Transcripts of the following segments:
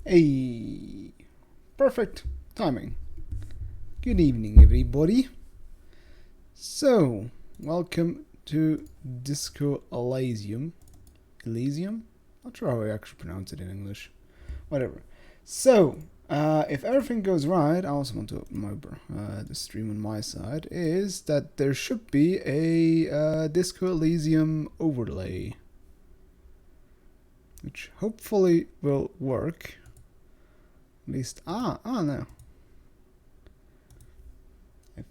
Hey, perfect timing. Good evening, everybody. So, welcome to Disco Elysium. Elysium? Not sure how I actually pronounce it in English. Whatever. So, if everything goes right, I also want to open my the stream on my side. Is that there should be a Disco Elysium overlay, which hopefully will work. At least, no. I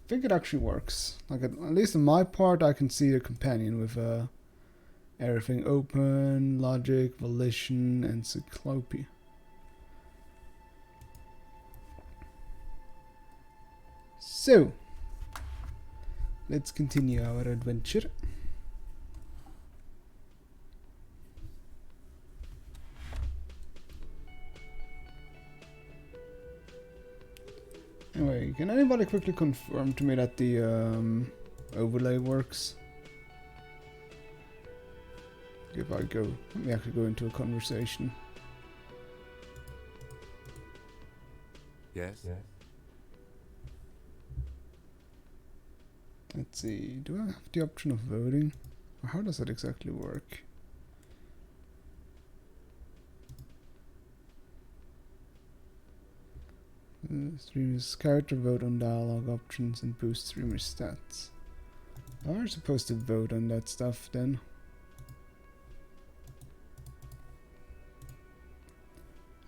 think it actually works. Like at least on my part, I can see the companion with everything open, logic, volition, encyclopedia. So, let's continue our adventure. Anyway, can anybody quickly confirm to me that the overlay works? If I go, let me actually go into a conversation. Yes? Let's see, do I have the option of voting? Or how does that exactly work? Streamer's character vote on dialogue options and boost streamer stats. I'm supposed to vote on that stuff then.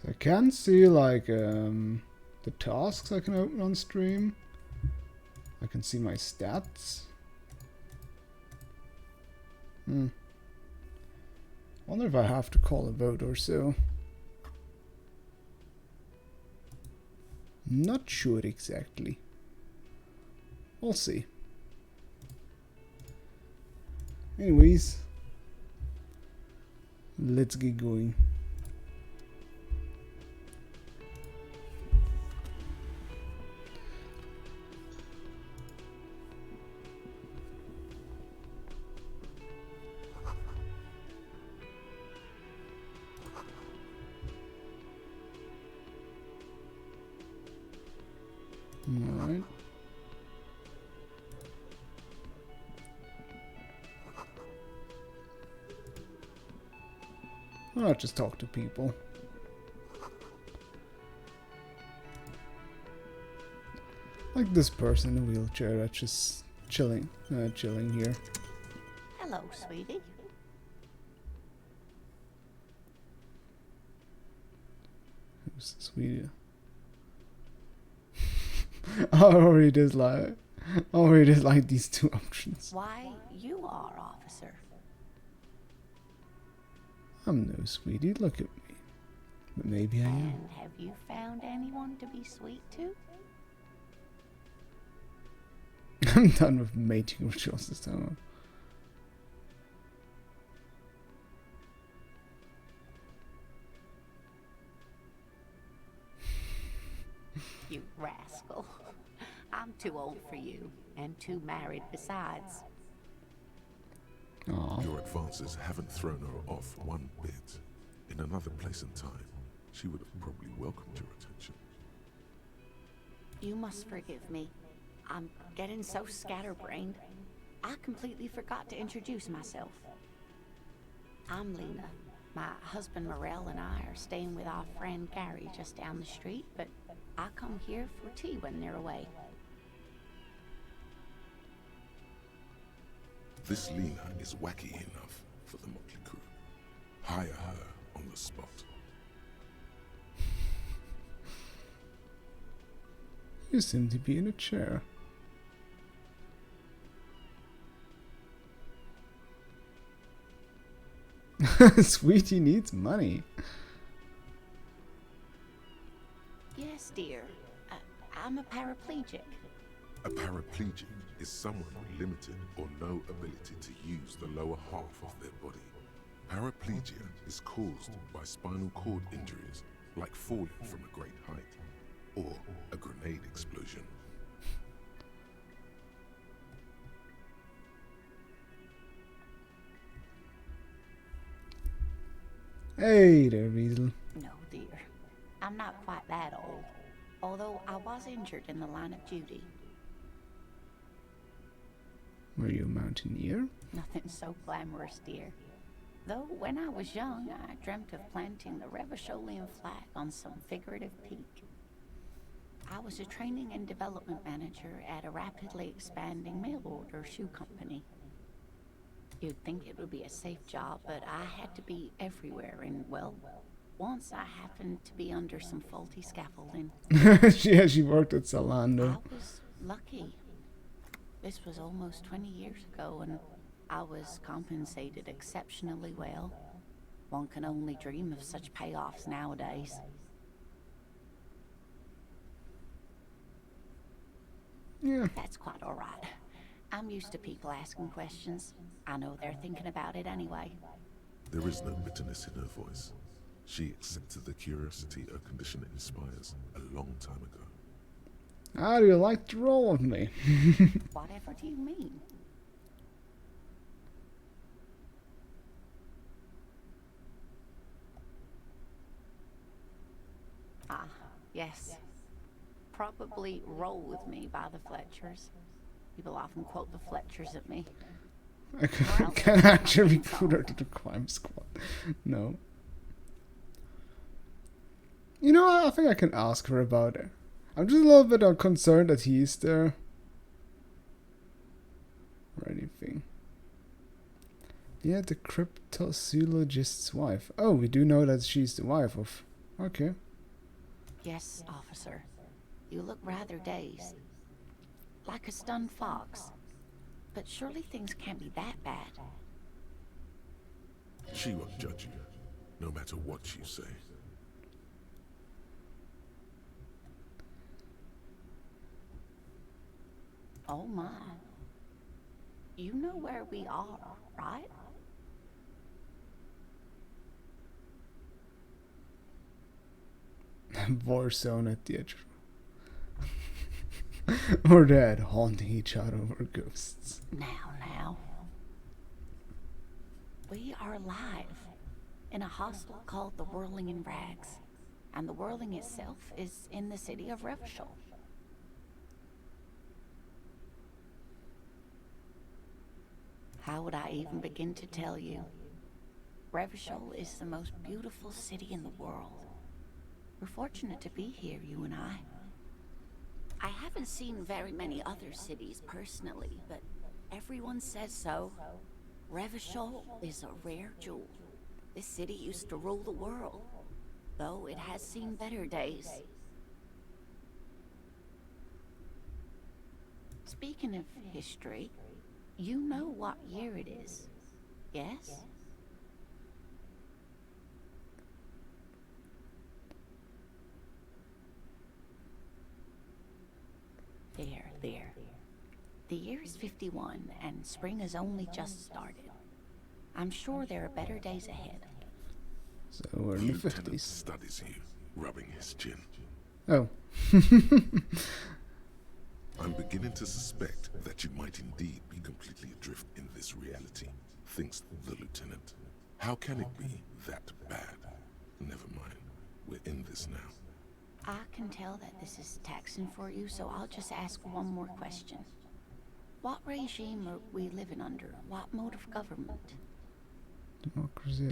So I can see like the tasks I can open on stream. I can see my stats. Wonder if I have to call a vote or so. Not sure exactly. We'll see. Anyways, let's get going. Alright. I'll just talk to people. Like this person in a wheelchair that's just chilling here. Hello, sweetie. Who's sweetie? I already dislike these two options. Why, you are, officer. I'm no sweetie, look at me. But maybe I am. And have you found anyone to be sweet to? I'm done with mating rituals this time. You rascal. I'm too old for you, and too married besides. Aww. Your advances haven't thrown her off one bit. In another place and time, she would have probably welcomed your attention. You must forgive me. I'm getting so scatterbrained. I completely forgot to introduce myself. I'm Lena. My husband Morel and I are staying with our friend Gary just down the street, but I come here for tea when they're away. This Lena is wacky enough for the motley crew. Hire her on the spot. You seem to be in a chair. Sweetie needs money. Yes, dear. I'm a paraplegic. A paraplegic is someone with limited or no ability to use the lower half of their body. Paraplegia is caused by spinal cord injuries, like falling from a great height, or a grenade explosion. Hey there, Weasel. No, dear. I'm not quite that old, although I was injured in the line of duty. Were you a mountaineer? Nothing so glamorous, dear. Though when I was young, I dreamt of planting the Revacholian flag on some figurative peak. I was a training and development manager at a rapidly expanding mail order shoe company. You'd think it would be a safe job, but I had to be everywhere, and well, once I happened to be under some faulty scaffolding. She worked at I Zalando. was lucky. This was almost 20 years ago, and I was compensated exceptionally well. One can only dream of such payoffs nowadays. Yeah. That's quite all right. I'm used to people asking questions. I know they're thinking about it anyway. There is no bitterness in her voice. She accepted the curiosity her condition inspires a long time ago. How do you like to roll with me? Whatever do you mean? Ah, yes. Probably Roll With Me by the Fletchers. People often quote the Fletchers at me. I can actually recruit her to the crime squad. No. You know, I think I can ask her about it. I'm just a little bit concerned that he's there. Or anything. Yeah, the cryptozoologist's wife. Oh, we do know that she's the wife of... Okay. Yes, officer. You look rather dazed. Like a stunned fox. But surely things can't be that bad. She won't judge you, no matter what you say. Oh my. You know where we are, right? War zone at the edge. We're dead, haunting each other over ghosts. Now. We are alive in a hostel called the Whirling in Rags. And the Whirling itself is in the city of Revachol. How would I even begin to tell you? Revachol is the most beautiful city in the world. We're fortunate to be here, you and I. I haven't seen very many other cities personally, but everyone says so. Revachol is a rare jewel. This city used to rule the world, though it has seen better days. Speaking of history, you know what year it is, yes? There. The year is 51, and spring has only just started. I'm sure there are better days ahead. So we're in the Lieutenant 50s. studies you, rubbing his chin. Oh. I'm beginning to suspect that you might indeed be completely adrift in this reality, thinks the lieutenant. How can it be that bad? Never mind. We're in this now. I can tell that this is taxing for you, so I'll just ask one more question. What regime are we living under? What mode of government? Democracy,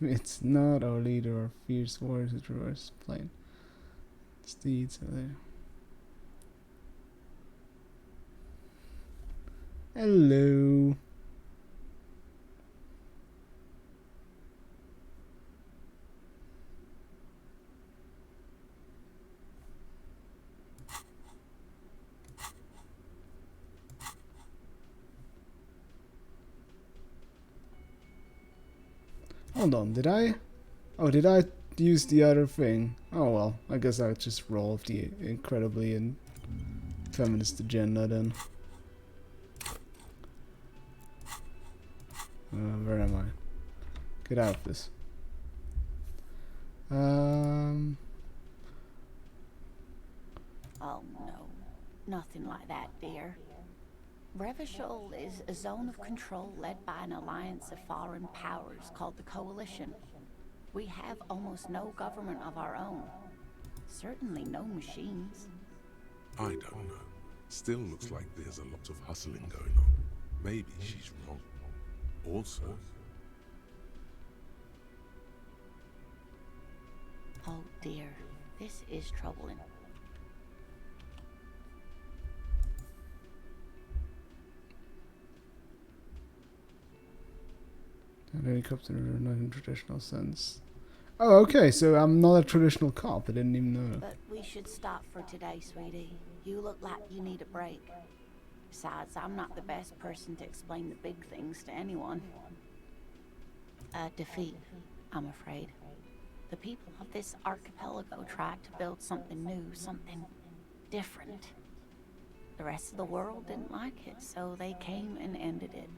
it's not our leader or fierce warriors who traverse plain. Steeds are there. Hello. Hold on, did I? Oh, did I use the other thing? Oh well, I guess I'll just roll with the incredibly feminist agenda then. Where am I? Get out of this. Oh no, nothing like that, dear. Revachol is a zone of control led by an alliance of foreign powers called the Coalition. We have almost no government of our own. Certainly no machines. I don't know. Still looks like there's a lot of hustling going on. Maybe she's wrong. Also, Oh dear, this is troubling. An helicopter, not in traditional sense. Oh, okay, so I'm not a traditional cop. I didn't even know. But we should stop for today, sweetie. You look like you need a break. Besides, I'm not the best person to explain the big things to anyone. A defeat, I'm afraid. The people of this archipelago tried to build something new, something different. The rest of the world didn't like it, so they came and ended it.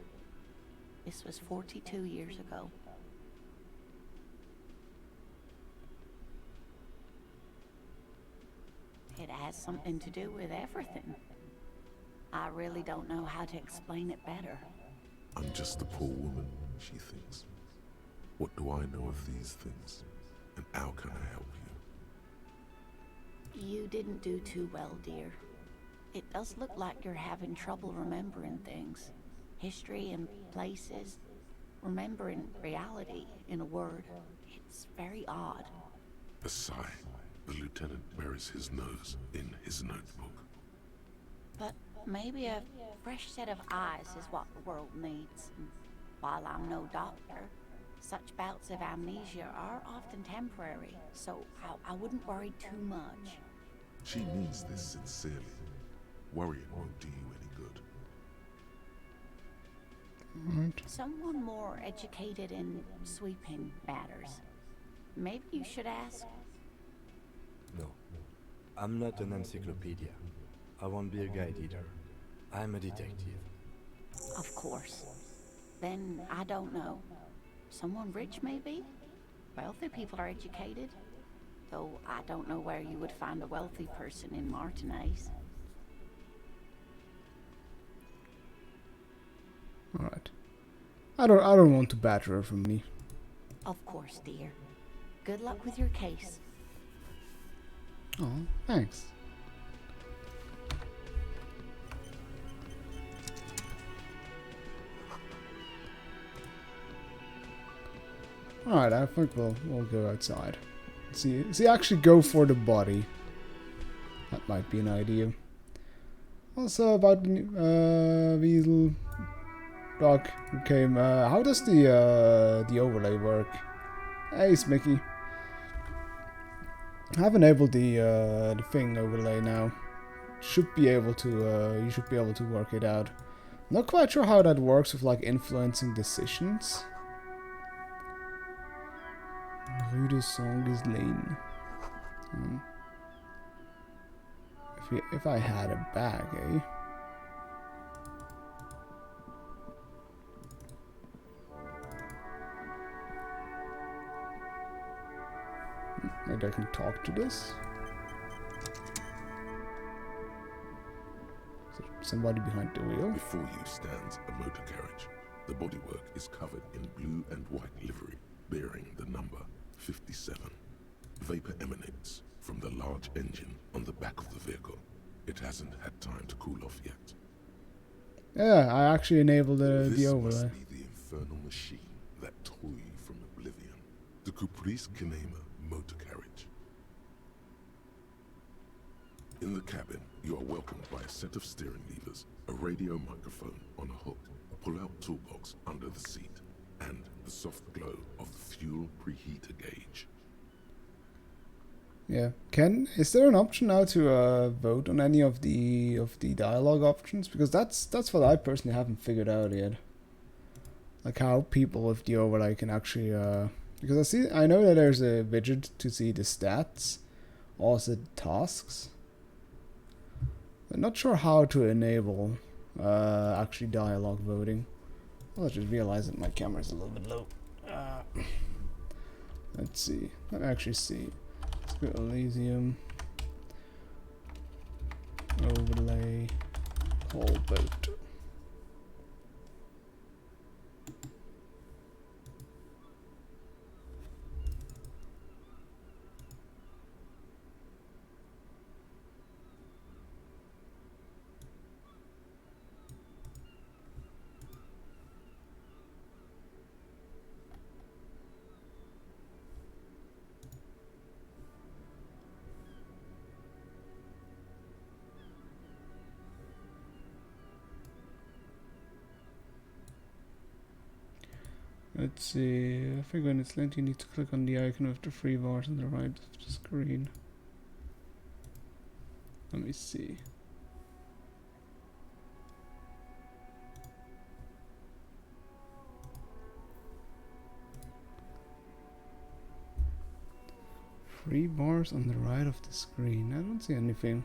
This was 42 years ago. It has something to do with everything. I really don't know how to explain it better. I'm just a poor woman, she thinks. What do I know of these things? And how can I help you? You didn't do too well, dear. It does look like you're having trouble remembering things. History and places. Remembering reality, in a word. It's very odd. A sigh. The lieutenant buries his nose in his notebook. But maybe a fresh set of eyes is what the world needs. And while I'm no doctor, such bouts of amnesia are often temporary, so I wouldn't worry too much. She means this sincerely. Worrying won't do you any good. Right. Someone more educated in sweeping matters. Maybe you should ask. No, I'm not an encyclopedia. I won't be a guide either. I'm a detective. Of course. Then I don't know. Someone rich, maybe? Wealthy people are educated. Though I don't know where you would find a wealthy person in Martinez. All right. I don't want to batter her from me. Of course, dear. Good luck with your case. Oh, thanks. All right, I think we'll go outside. See, actually go for the body. That might be an idea. Also about Weasel Doc who came. How does the overlay work? Hey, Smicky. I have enabled the thing overlay now. Should be able to. You should be able to work it out. Not quite sure how that works with like influencing decisions. Rue de Songes Lane. If I had a bag, eh? Maybe I can talk to this. Is there somebody behind the wheel? Before you stands a motor carriage. The bodywork is covered in blue and white livery, bearing the number 57. Vapor emanates from the large engine on the back of the vehicle. It hasn't had time to cool off yet. Yeah, I actually enabled the This overlay. must be the infernal machine that tore you from oblivion. The Caprice Kinema motor carriage. In the cabin, you are welcomed by a set of steering levers, a radio microphone on a hook, a pull-out toolbox under the seat, and the soft glow of the fuel preheater gauge. Yeah. Is there an option now to vote on any of the dialogue options? Because that's what I personally haven't figured out yet. Like how people with the overlay can actually because I know that there's a widget to see the stats, also tasks. I'm not sure how to enable actually dialogue voting. Well, I just realized that my camera's a little bit low. Let's see. Let me actually see. Let's go Elysium. Overlay. Whole boat. Let's see. I think when it's linked, you need to click on the icon with the three bars on the right of the screen. Let me see. Three bars on the right of the screen. I don't see anything.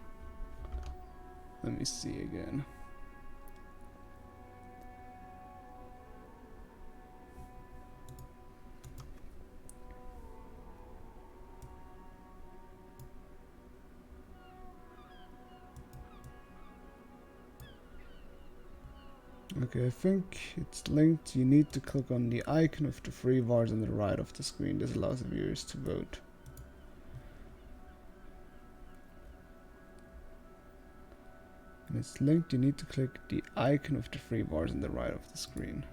Let me see again. Okay, I think it's linked. You need to click on the icon with the three bars on the right of the screen. This allows the viewers to vote. When it's linked, you need to click the icon with the three bars on the right of the screen.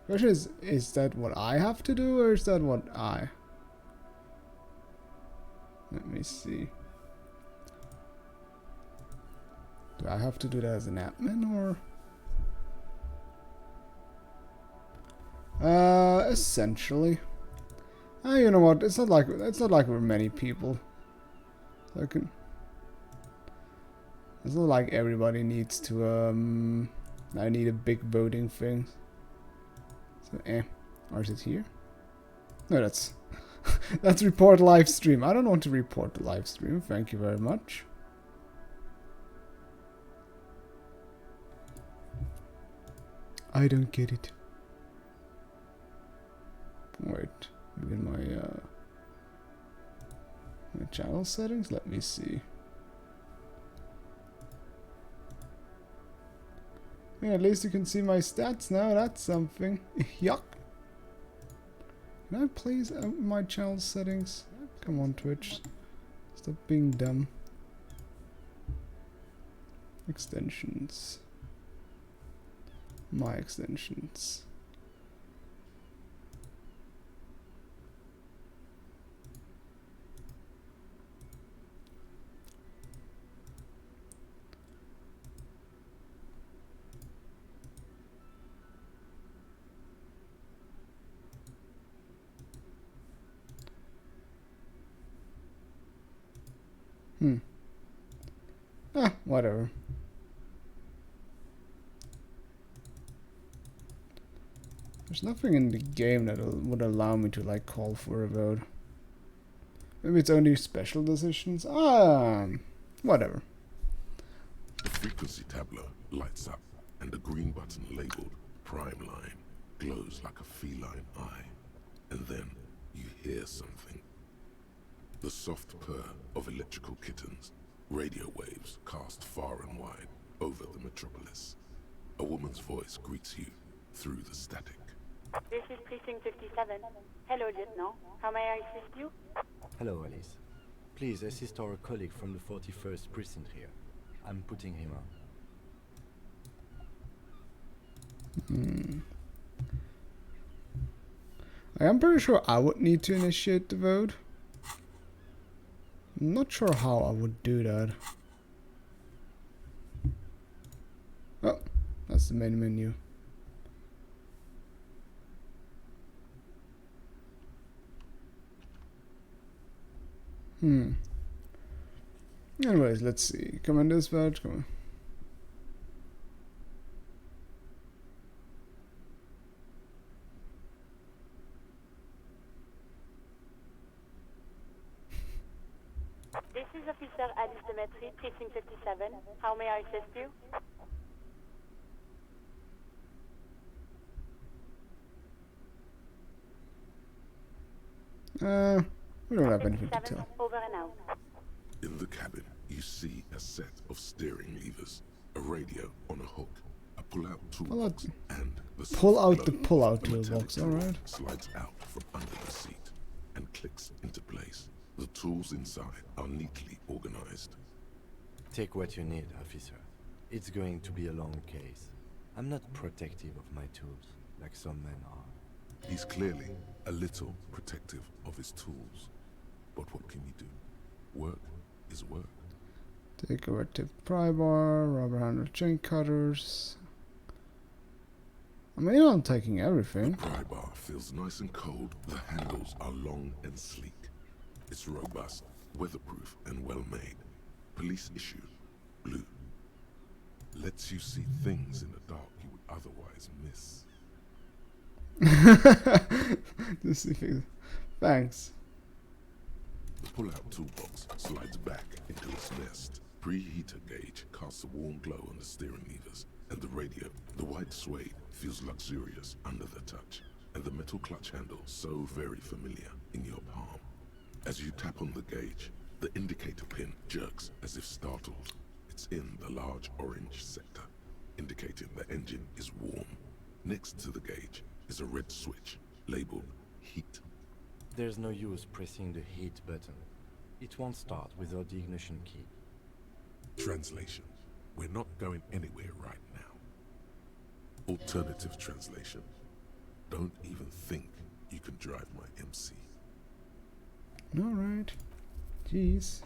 Question is that what I have to do, or is that what I? Let me see. Do I have to do that as an admin, or? Essentially. You know what? It's not like we're many people. So it's not like everybody needs to I need a big voting thing. So or is it here? No, that's that's report live stream. I don't want to report the live stream. Thank you very much. I don't get it. Wait, maybe in my channel settings. Let me see. Yeah, at least you can see my stats now. That's something. Yuck. Can I please my channel settings? Come on, Twitch. Stop being dumb. Extensions. My extensions. Whatever. There's nothing in the game that would allow me to like call for a vote. Maybe it's only special decisions. Whatever. The frequency tableau lights up, and the green button labeled Prime Line glows like a feline eye. And then you hear something. The soft purr of electrical kittens, radio waves cast far and wide over the metropolis. A woman's voice greets you through the static. This is Precinct 57. Hello, Lieutenant. How may I assist you? Hello, Alice. Please assist our colleague from the 41st precinct here. I'm putting him on. I am pretty sure I would need to initiate the vote. I'm not sure how I would do that. Oh, that's the main menu. Anyways, let's see. Command dispatch, come on. This is Officer Alice Demetri, Precinct 57. How may I assist you? We don't have anything to 57, tell. over and out. In the cabin, you see a set of steering levers, a radio on a hook, a pull-out toolbox, and the Pull-out the metallic toolbox, tool alright. slides out from under the seat and clicks into place. The tools inside are neatly organized. Take what you need, officer. It's going to be a long case. I'm not protective of my tools, like some men are. He's clearly a little protective of his tools. But what can you do? Work is work. Take a red tip pry bar, rubber handle chain cutters. I mean, I'm taking everything. Pry bar feels nice and cold. The handles are long and sleek. It's robust, weatherproof, and well made. Police issue, blue. Lets you see things in the dark you would otherwise miss. Just see things. Thanks. The pull-out toolbox slides back into its nest. Preheater gauge casts a warm glow on the steering levers, and the radio, the white suede, feels luxurious under the touch, and the metal clutch handle so very familiar in your palm. As you tap on the gauge, the indicator pin jerks as if startled. It's in the large orange sector, indicating the engine is warm. Next to the gauge is a red switch labeled heat. There's no use pressing the heat button. It won't start without the ignition key. Translation: we're not going anywhere right now. Alternative translation: don't even think you can drive my MC. Alright. Jeez.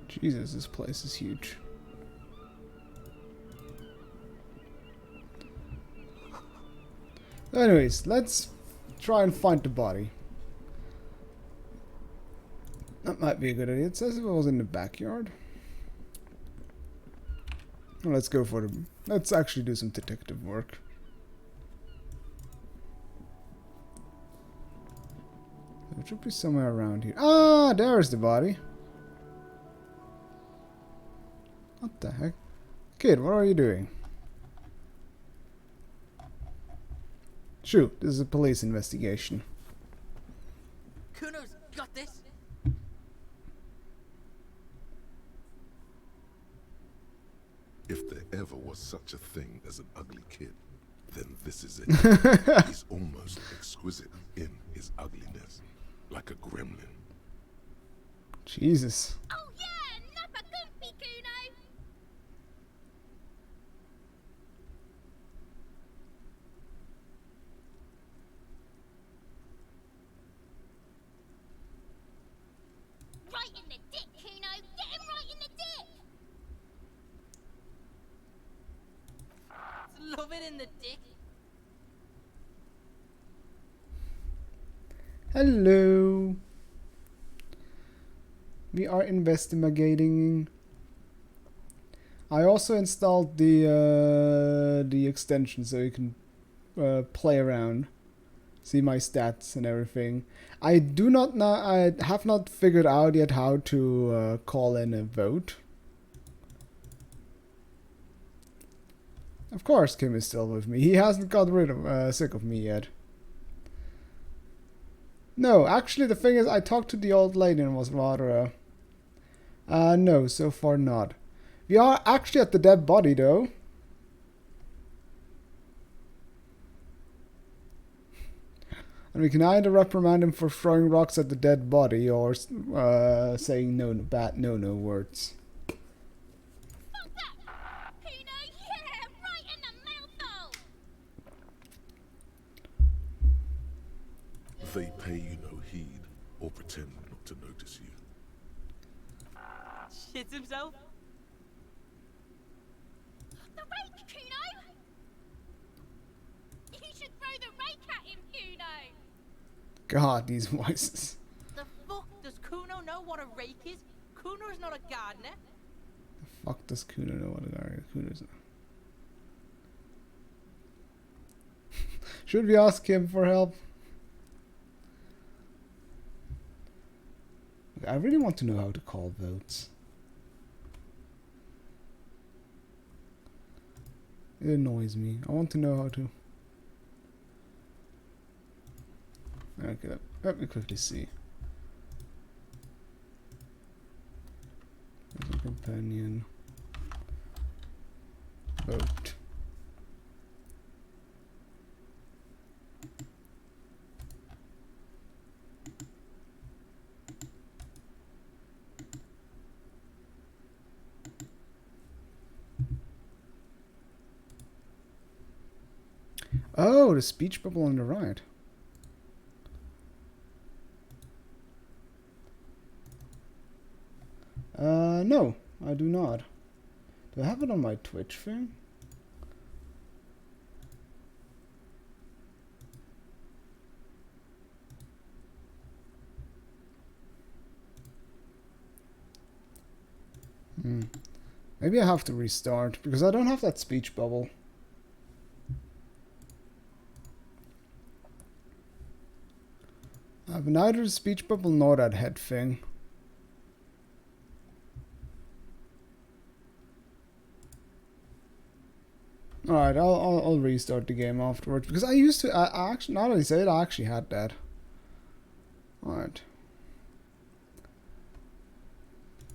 Jesus, this place is huge. Anyways, let's try and find the body. That might be a good idea. It says it was in the backyard. Well, let's go for the... Let's actually do some detective work. It should be somewhere around here. Ah, there's the body. What the heck? Kid, what are you doing? Shoot, this is a police investigation. Kuno's got this. If there ever was such a thing as an ugly kid, then this is it. He's almost exquisite in his ugliness, like a gremlin. Jesus. Oh yeah, nappa gumpy, Kuno. Right in the dick, Kuno. Get him right in the dick. Love it in the dick. Hello. We are investigating. I also installed the extension so you can play around, see my stats and everything. I do not know. I have not figured out yet how to call in a vote. Of course, Kim is still with me. He hasn't got rid of sick of me yet. No, actually, the thing is, I talked to the old lady and was rather. No, so far not. We are actually at the dead body, though. And we can either reprimand him for throwing rocks at the dead body or saying no words. Fuck that! Kuno, yeah, right in the mouthhole. They pay you no heed or pretend not to notice you. Shits himself. The rake, Kuno. You should throw the rake at him, Kuno. God, these voices. The fuck does Kuno know what a rake is? Kuno's not a gardener. The fuck does Kuno know what Kuno's? Should we ask him for help? I really want to know how to call votes. It annoys me. I want to know how to. Okay, let me quickly see. There's a companion. Vote. Oh, the speech bubble on the right. No, I do not. Do I have it on my Twitch thing? Maybe I have to restart because I don't have that speech bubble. I have neither the speech bubble nor that head thing. Alright, I'll restart the game afterwards because I used to. I actually, now that I say it, I actually had that. Alright.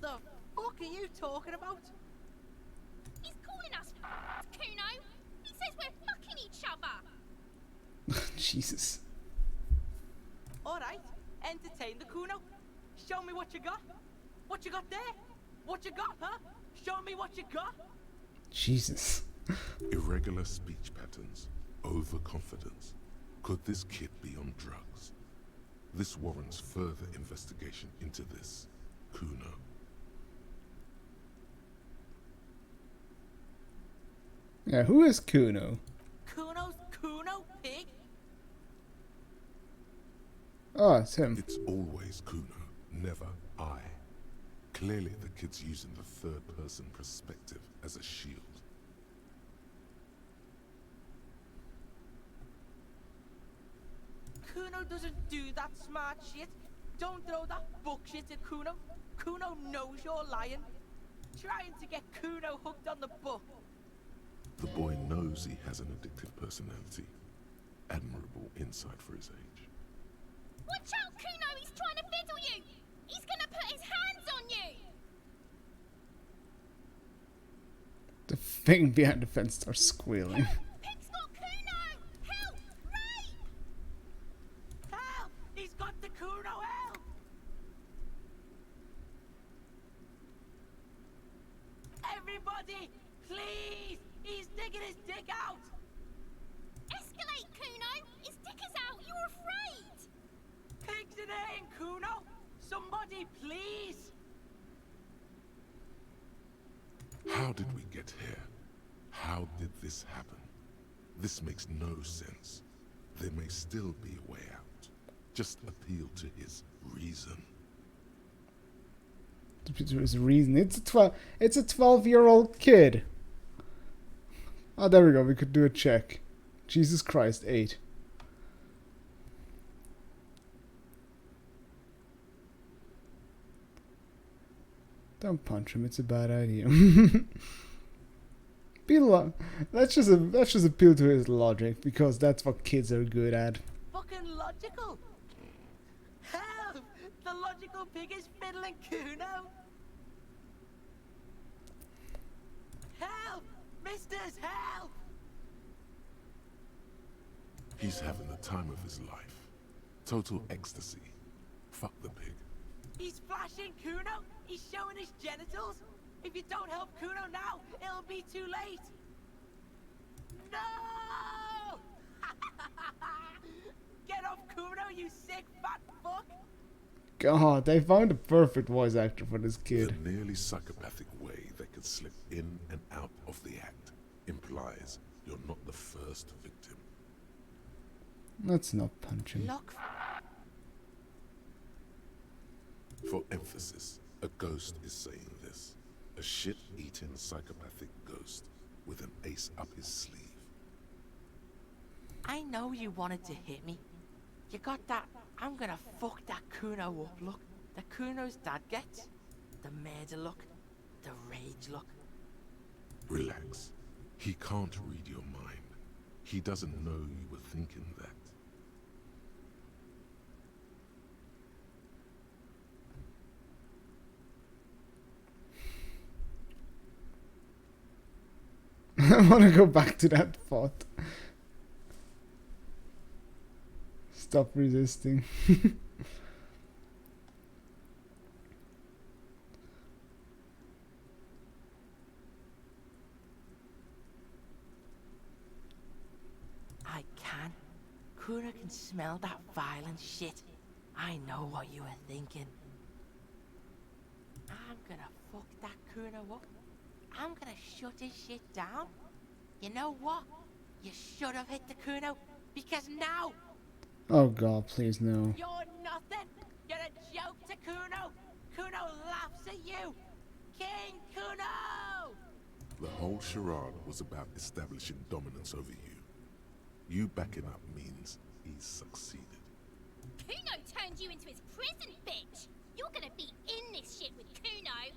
The fuck are you talking about? He's calling us Kuno. He says we're fucking each other. Jesus. Alright, entertain the Kuno. Show me what you got. What you got there? What you got, huh? Show me what you got. Jesus. Irregular speech patterns, overconfidence. Could this kid be on drugs? This warrants further investigation into this Kuno. Yeah, who is Kuno? Kuno's Kuno, pig? Oh, it's him. It's always Kuno, never I. Clearly the kid's using the third-person perspective as a shield. Kuno doesn't do that smart shit. Don't throw that bullshit at Kuno. Kuno knows you're lying. Trying to get Kuno hooked on the book. The boy knows he has an addictive personality. Admirable insight for his age. Watch out, Kuno. He's trying to fiddle you. He's gonna put his hands on you. The thing behind the fence starts squealing. Pig's got Kuno. Help! Ray! Help! He's got the Kuno, help! Everybody, please! He's digging his dick out! Escalate, Kuno. His dick is out. You're afraid. Pigs in air, Kuno! Somebody, please! How did we get here? How did this happen? This makes no sense. There may still be a way out. Just appeal to his reason. There's a reason. It's a 12-year-old kid. Oh, there we go. We could do a check. Jesus Christ, 8. Don't punch him. It's a bad idea. Let's just appeal to his logic because that's what kids are good at. Fucking logical! Help! The logical pig is fiddling Kuno! Help! Misters, help! He's having the time of his life. Total ecstasy. Fuck the pig. He's flashing Kuno! He's showing his genitals! If you don't help Kuno now, it'll be too late! No! Get off Kuno, you sick fat fuck! God, they found the perfect voice actor for this The kid. nearly psychopathic way they could slip in and out of the act implies you're not the first victim. Let's not punch him. Look, For emphasis, a ghost is saying this. A shit-eating psychopathic ghost with an ace up his sleeve. I know you wanted to hit me. You got that I'm gonna fuck that Kuno up look. The Kuno's dad gets. The murder look. The rage look. Relax. He can't read your mind. He doesn't know you were thinking that. I want to go back to that thought. Stop resisting. I Kuno can smell that violent shit. I know what you were thinking. I'm gonna fuck that Kuno up. I'm gonna shut his shit down. You know what? You should have hit the Kuno, because now Oh god, please no. you're nothing. You're a joke to Kuno. Kuno laughs at you. King Kuno! The whole charade was about establishing dominance over you. You backing up means he's succeeded. Kuno turned you into his prison, bitch. You're gonna be in this shit with Kuno.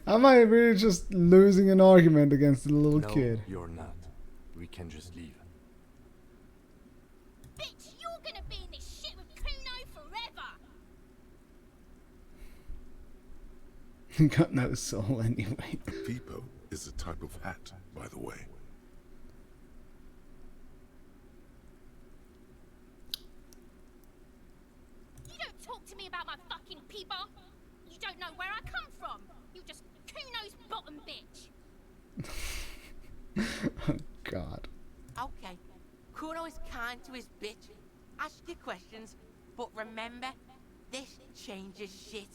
Am I really just losing an argument against a little No, kid? you're not. We can just leave. Bitch, you're gonna be in this shit with Kuno forever. He got no soul anyway. Peepo is a type of hat, by the way. You don't talk to me about my fucking people. You don't know where I come from. You're just Kuno's bottom bitch. Oh god. Okay, Kuno is kind to his bitch. Ask your questions, but remember, this changes shit.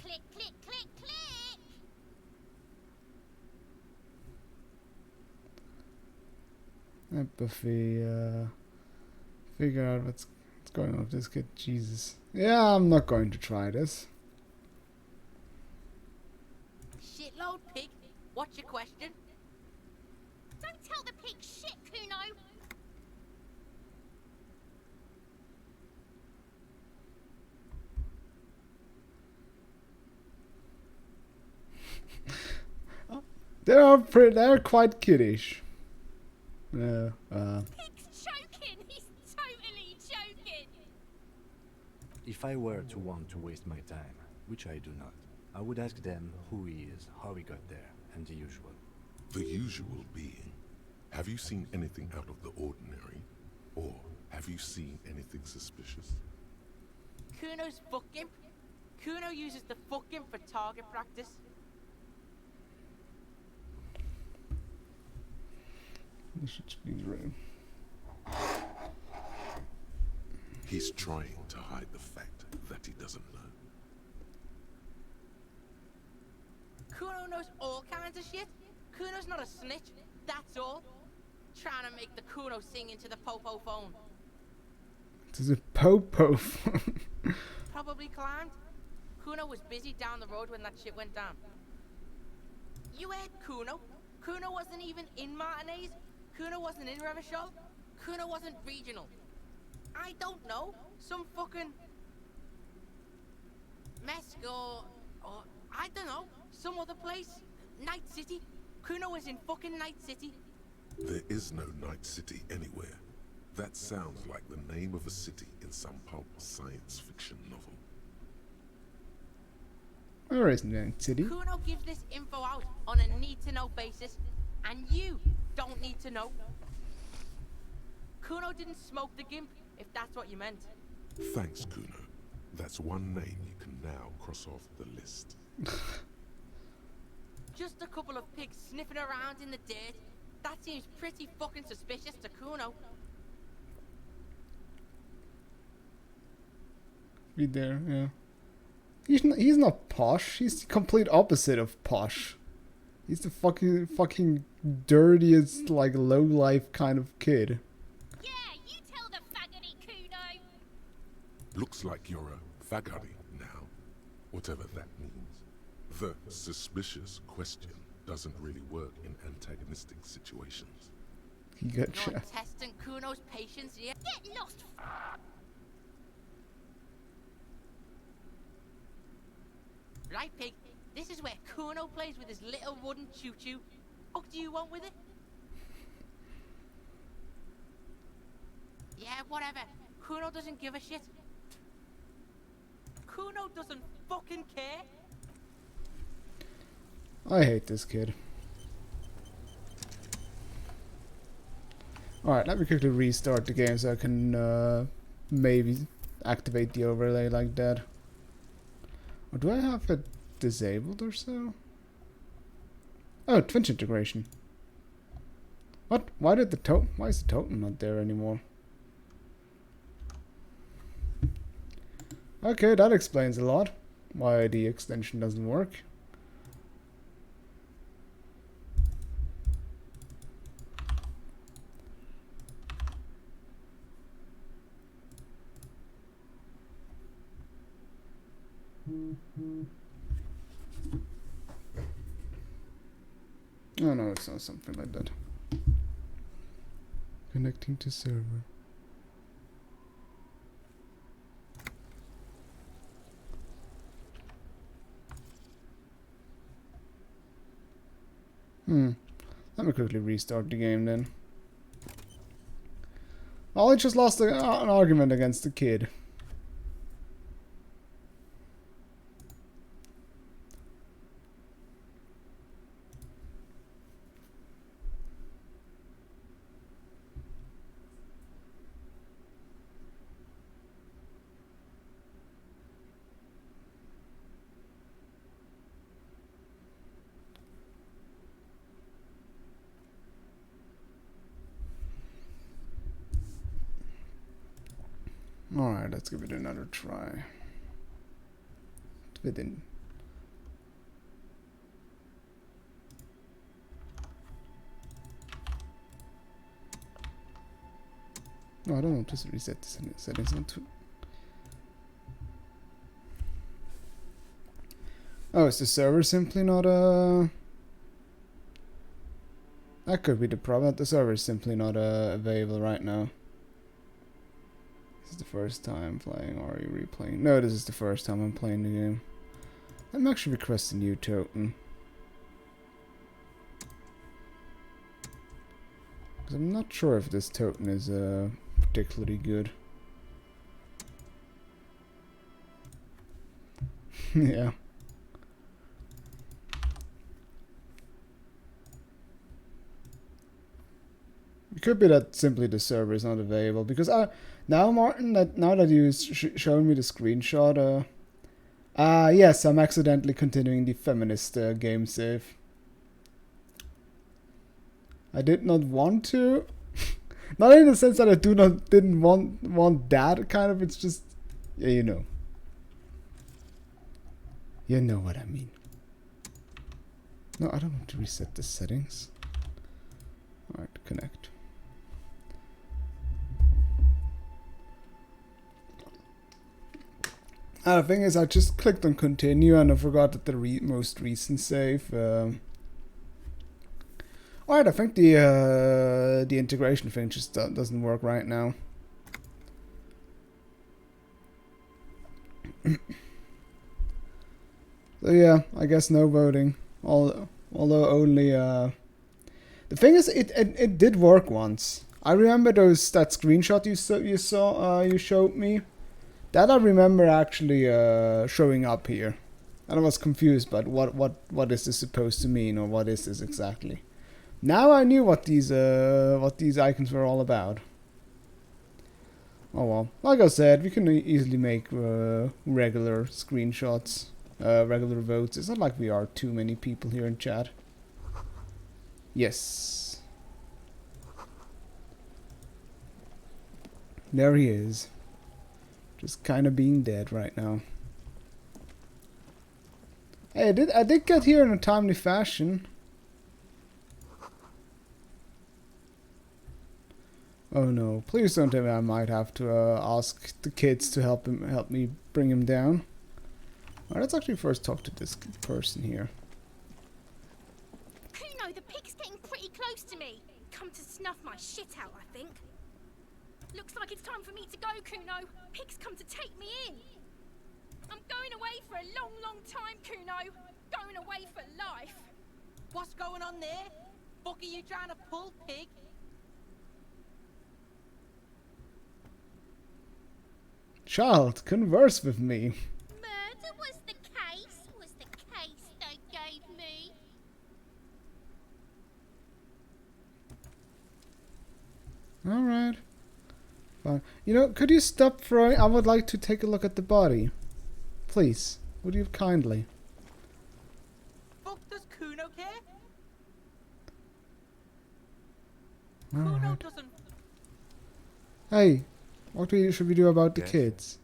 Click, click, click, click. Empathy, figure out what's going on with this kid. Jesus. Yeah, I'm not going to try this. Shitload pig. What's your question? Don't tell the pig shit, Kuno. They're quite kiddish. Pig's joking. He's totally joking. If I were to want to waste my time, which I do not, I would ask them who he is, how he got there, and the usual. The usual being, have you seen anything out of the ordinary? Or have you seen anything suspicious? Kuno's fucking. Kuno uses the fucking for target practice. This should be room. He's trying to hide the fact that he doesn't know. Kuno knows all kinds of shit. Kuno's not a snitch, that's all. Trying to make the Kuno sing into the popo phone. This is a popo. Probably climbed. Kuno was busy down the road when that shit went down. You heard Kuno. Kuno wasn't even in Martinez. Kuno wasn't in Revachol. Kuno wasn't regional. I don't know. Some fucking... Mesk or I don't know. Some other place. Night City. Kuno was in fucking Night City. There is no Night City anywhere. That sounds like the name of a city in some pulp science fiction novel. Where is Night City? Kuno gives this info out on a need-to-know basis, and you don't need to know. Kuno didn't smoke the gimp, if that's what you meant. Thanks, Kuno. That's one name you can now cross off the list. Just a couple of pigs sniffing around in the dirt. That seems pretty fucking suspicious to Kuno. Be there, yeah. He's not posh. He's the complete opposite of posh. He's the fucking dirtiest, like, low-life kind of kid. Yeah, you tell the faggoty, Kuno. Looks like you're a fagari now, whatever that means. The suspicious question doesn't really work in antagonistic situations. He got You're shot. testing Kuno's patience here. Get lost. Right, pig. This is where Kuno plays with his little wooden choo-choo. What do you want with it? Yeah, whatever. Kuno doesn't give a shit. Kuno doesn't fucking care. I hate this kid. Alright, let me quickly restart the game so I can maybe activate the overlay like that. Or do I have it disabled or so? Oh, Twitch integration. What? Why did the totem? Why is the totem not there anymore? Okay, that explains a lot. Why the extension doesn't work. Oh no, it's not something like that. Connecting to server. Let me quickly restart the game then. Oh, I just lost an argument against the kid. Alright, let's give it another try. Within. No, I don't want to reset the settings. I want to. Oh, is the server simply not that could be the problem. The server is simply not available right now. This is the first time playing, or are you replaying? No, this is the first time I'm playing the game. Let me actually request a new token. Because I'm not sure if this token is particularly good. Yeah. It could be that simply the server is not available, because now Martin, now that you shown me the screenshot, yes, I'm accidentally continuing the feminist game save. I did not want to, not in the sense that I didn't want that kind of. It's just, yeah, you know what I mean. No, I don't want to reset the settings. All right, connect. The thing is, I just clicked on continue and I forgot that the most recent save. Alright, I think the integration thing just doesn't work right now. So yeah, I guess no voting. Although only the thing is, it did work once. I remember that screenshot you showed me. That I remember actually showing up here, and I was confused. But what is this supposed to mean, or what is this exactly? Now I knew what these icons were all about. Oh well, like I said, we can easily make regular screenshots, regular votes. It's not like we are too many people here in chat. Yes, there he is. Just kind of being dead right now. Hey, I did get here in a timely fashion. Oh no! Please don't tell me I might have to ask the kids to help me bring him down. Alright, let's actually first talk to this person here. Kuno, the pig's getting pretty close to me. Come to snuff my shit out, I think. Looks like it's time for me to go, Kuno. Pig's come to take me in. I'm going away for a long, long time, Kuno. Going away for life. What's going on there? Fuck are you trying to pull, pig? Child, converse with me. Murder was the case they gave me. Alright. Fine. You know, could you stop throwing? I would like to take a look at the body. Please. Would you kindly? Fuck does Kuno care? Kuno Alright. doesn't. Hey, what should we do about the Yes? kids?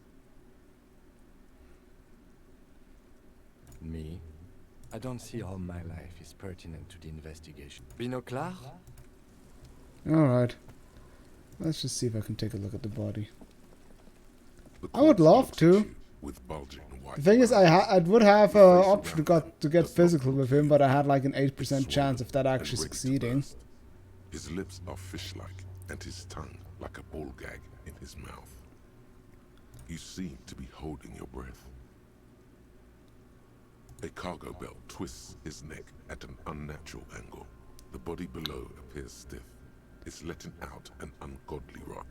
Me? I don't see how my life is pertinent to the investigation. Binocular? Alright. Let's just see if I can take a look at the body. The I would corpse love looks at to. you with bulging white The thing is, eyes. I would have The an face option around to get does not physical look with him, you. but I had like an It's 8% chance of that swollen actually and ready to succeeding. burst. His lips are fish-like, and his tongue like a ball gag in his mouth. You seem to be holding your breath. A cargo belt twists his neck at an unnatural angle. The body below appears stiff. It's letting out an ungodly rot.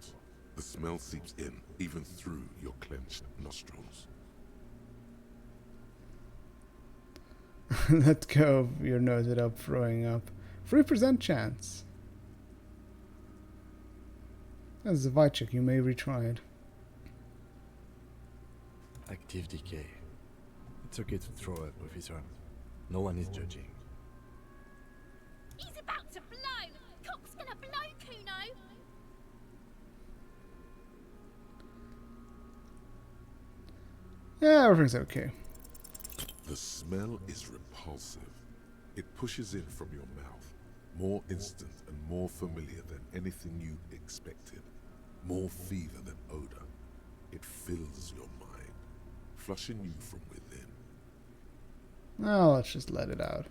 The smell seeps in, even through your clenched nostrils. Let go of your nose without throwing up. 3% chance. That's a vibe check, you may retry it. Active decay. It's okay to throw up, officer. No one is judging. He's about to blow! Cock's gonna blow, Kuno! Yeah, everything's okay. The smell is repulsive. It pushes in from your mouth, more instant and more familiar than anything you expected. More fever than odor. It fills your mind, flushing you from within. Now let's just let it out.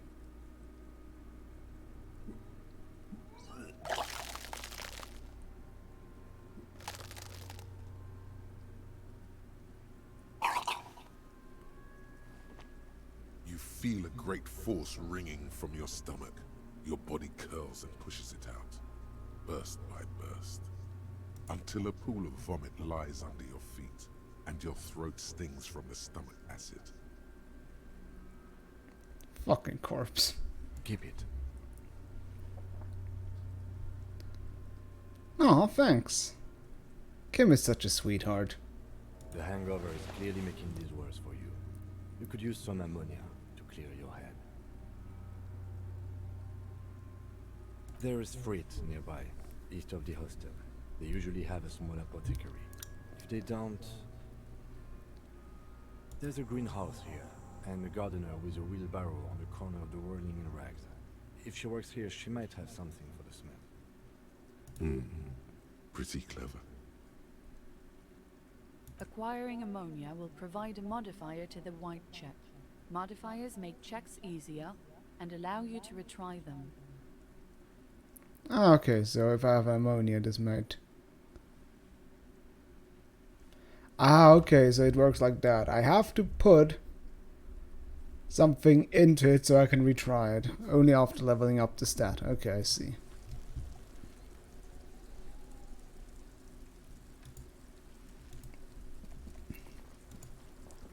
You feel a great force ringing from your stomach. Your body curls and pushes it out, burst by burst, until a pool of vomit lies under your feet, and your throat stings from the stomach acid. Fucking corpse. Keep it. Aw, thanks. Kim is such a sweetheart. The hangover is clearly making this worse for you. You could use some ammonia to clear your head. There is Frit nearby, east of the hostel. They usually have a small apothecary. If they don't... There's a greenhouse here, and a gardener with a wheelbarrow on the corner of the whirling in rags. If she works here, she might have something for the smell. Pretty clever. Acquiring ammonia will provide a modifier to the white check. Modifiers make checks easier and allow you to retry them. Ah, okay, so if I have ammonia, this might... Ah, okay, so it works like that. I have to put something into it so I can retry it. Only after leveling up the stat. Okay, I see.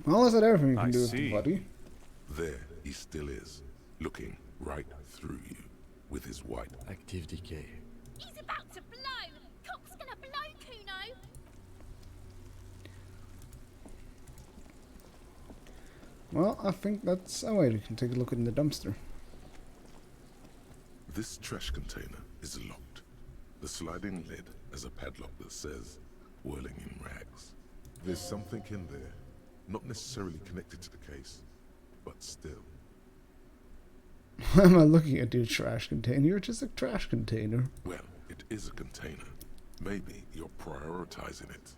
Well, is that everything you can I do with see. the body? There he still is, looking right through you with his white. Active decay. He's about to blow! Cock's gonna blow, Kuno! Well, I think that's... Oh wait, we can take a look in the dumpster. This trash container is locked. The sliding lid has a padlock that says, whirling in rags. There's something in there, not necessarily connected to the case, but still. Why am I looking at your trash container? It's just a trash container. Well, it is a container. Maybe you're prioritizing it.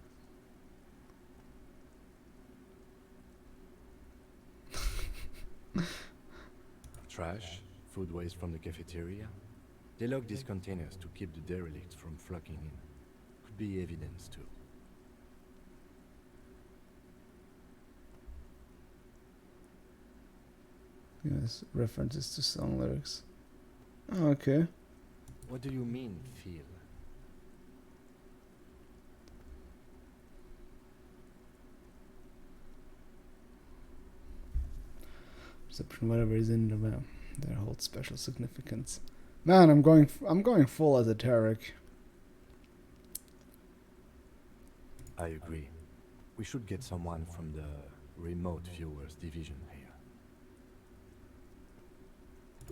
Trash, food waste from the cafeteria. They lock these containers to keep the derelicts from flocking in. Could be evidence too. Yes, references to song lyrics. Oh, okay. What do you mean, feel? Perception, whatever is in the map, that holds special significance. Man, I'm going full esoteric. I agree. We should get someone from the remote viewers division here.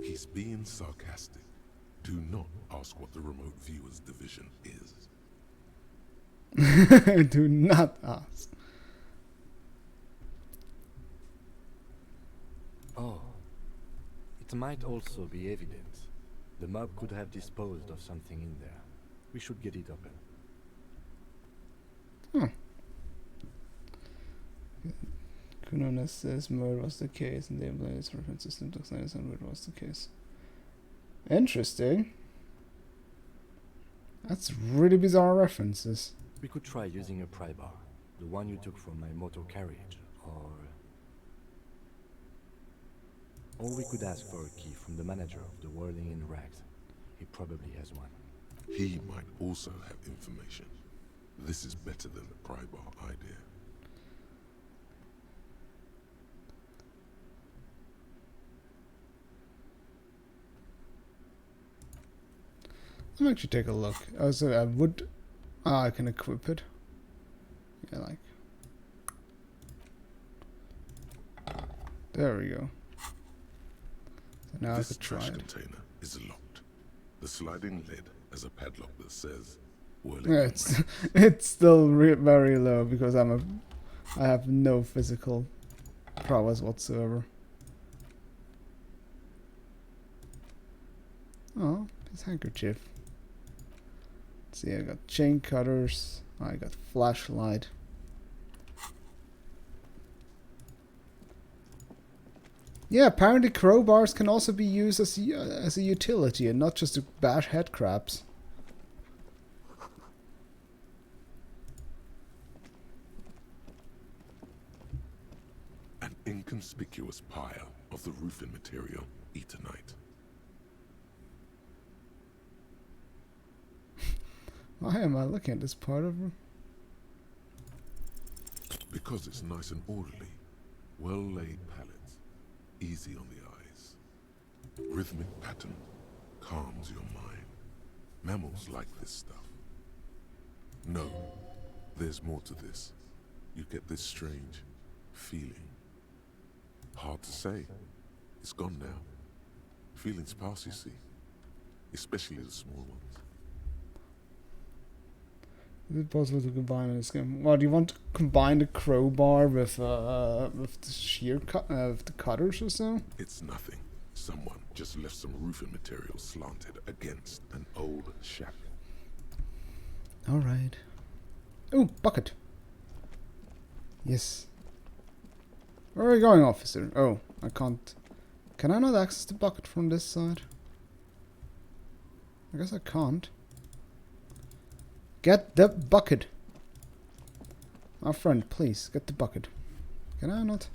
He's being sarcastic. Do not ask what the remote viewers division is. Do not ask. Oh. It might also be evidence. The mob could have disposed of something in there. We should get it open. Kuno says murder was the case, and the employee's reference system to murder was the case. Interesting. That's really bizarre references. We could try using a pry bar, the one you took from my motor carriage, or we could ask for a key from the manager of the Whirling in Rags. He probably has one. He might also have information. This is better than the pry bar idea. Let me actually take a look. Oh, so I would... Ah, I can equip it. Yeah, like... There we go. So now This I could try trash it. container is locked. The sliding lid has a padlock that says Whirling Yeah, in it's Rags. it's still very low because I have no physical prowess whatsoever. Oh, his handkerchief. Let's see, I got chain cutters. I got flashlight. Yeah, apparently crowbars can also be used as a utility and not just to bash head crabs. An inconspicuous pile of the roofing material Eternite. Why am I looking at this part of her? Because it's nice and orderly. Well-laid pallets. Easy on the eyes. Rhythmic pattern calms your mind. Mammals like this stuff. No, there's more to this. You get this strange feeling. Hard to say. It's gone now. Feelings pass, you see. Especially the small ones. Is it possible to combine in this game? Well, do you want to combine the crowbar with the with the cutters or so? It's nothing. Someone just left some roofing material slanted against an old shack. All right. Oh, bucket. Yes. Where are we going, officer? Oh, I can't. Can I not access the bucket from this side? I guess I can't. Get the bucket. Our friend, please, get the bucket. Can I not?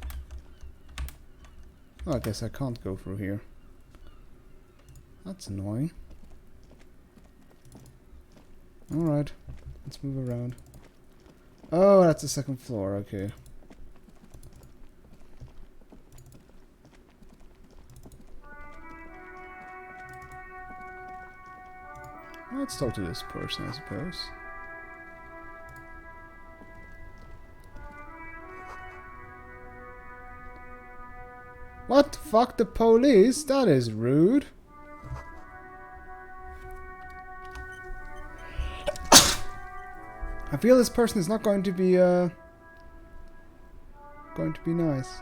Oh, I guess I can't go through here. That's annoying. Alright, let's move around. Oh, that's the second floor, okay. Let's talk to this person, I suppose. What? Fuck the police? That is rude. I feel this person is not going to be nice.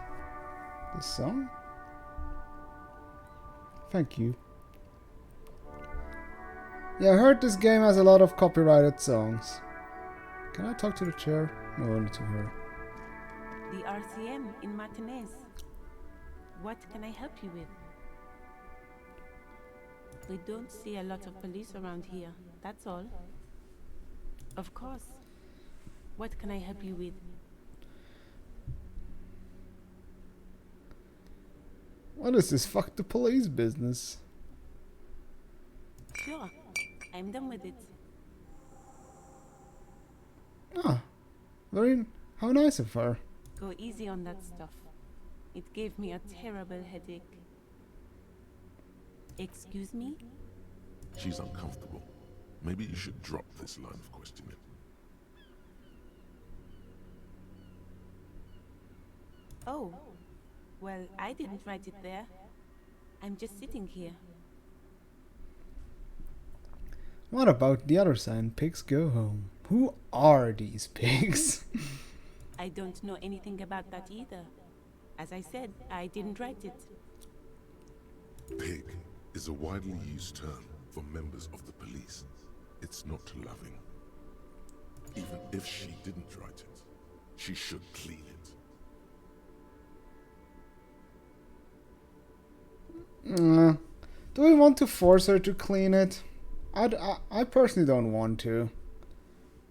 This song? Thank you. Yeah, I heard this game has a lot of copyrighted songs. Can I talk to the chair? No, only to her. The RCM in Martinez. What can I help you with? We don't see a lot of police around here, that's all. Of course. What can I help you with? What is this fuck the police business? Sure, I'm done with it. Ah, how nice of her. Go easy on that stuff. It gave me a terrible headache. Excuse me? She's uncomfortable. Maybe you should drop this line of questioning. Oh, well, I didn't write it there. I'm just sitting here. What about the other sign? Pigs go home. Who are these pigs? I don't know anything about that either. As I said, I didn't write it. Pig is a widely used term for members of the police. It's not loving. Even if she didn't write it, she should clean it. Do we want to force her to clean it? I personally don't want to.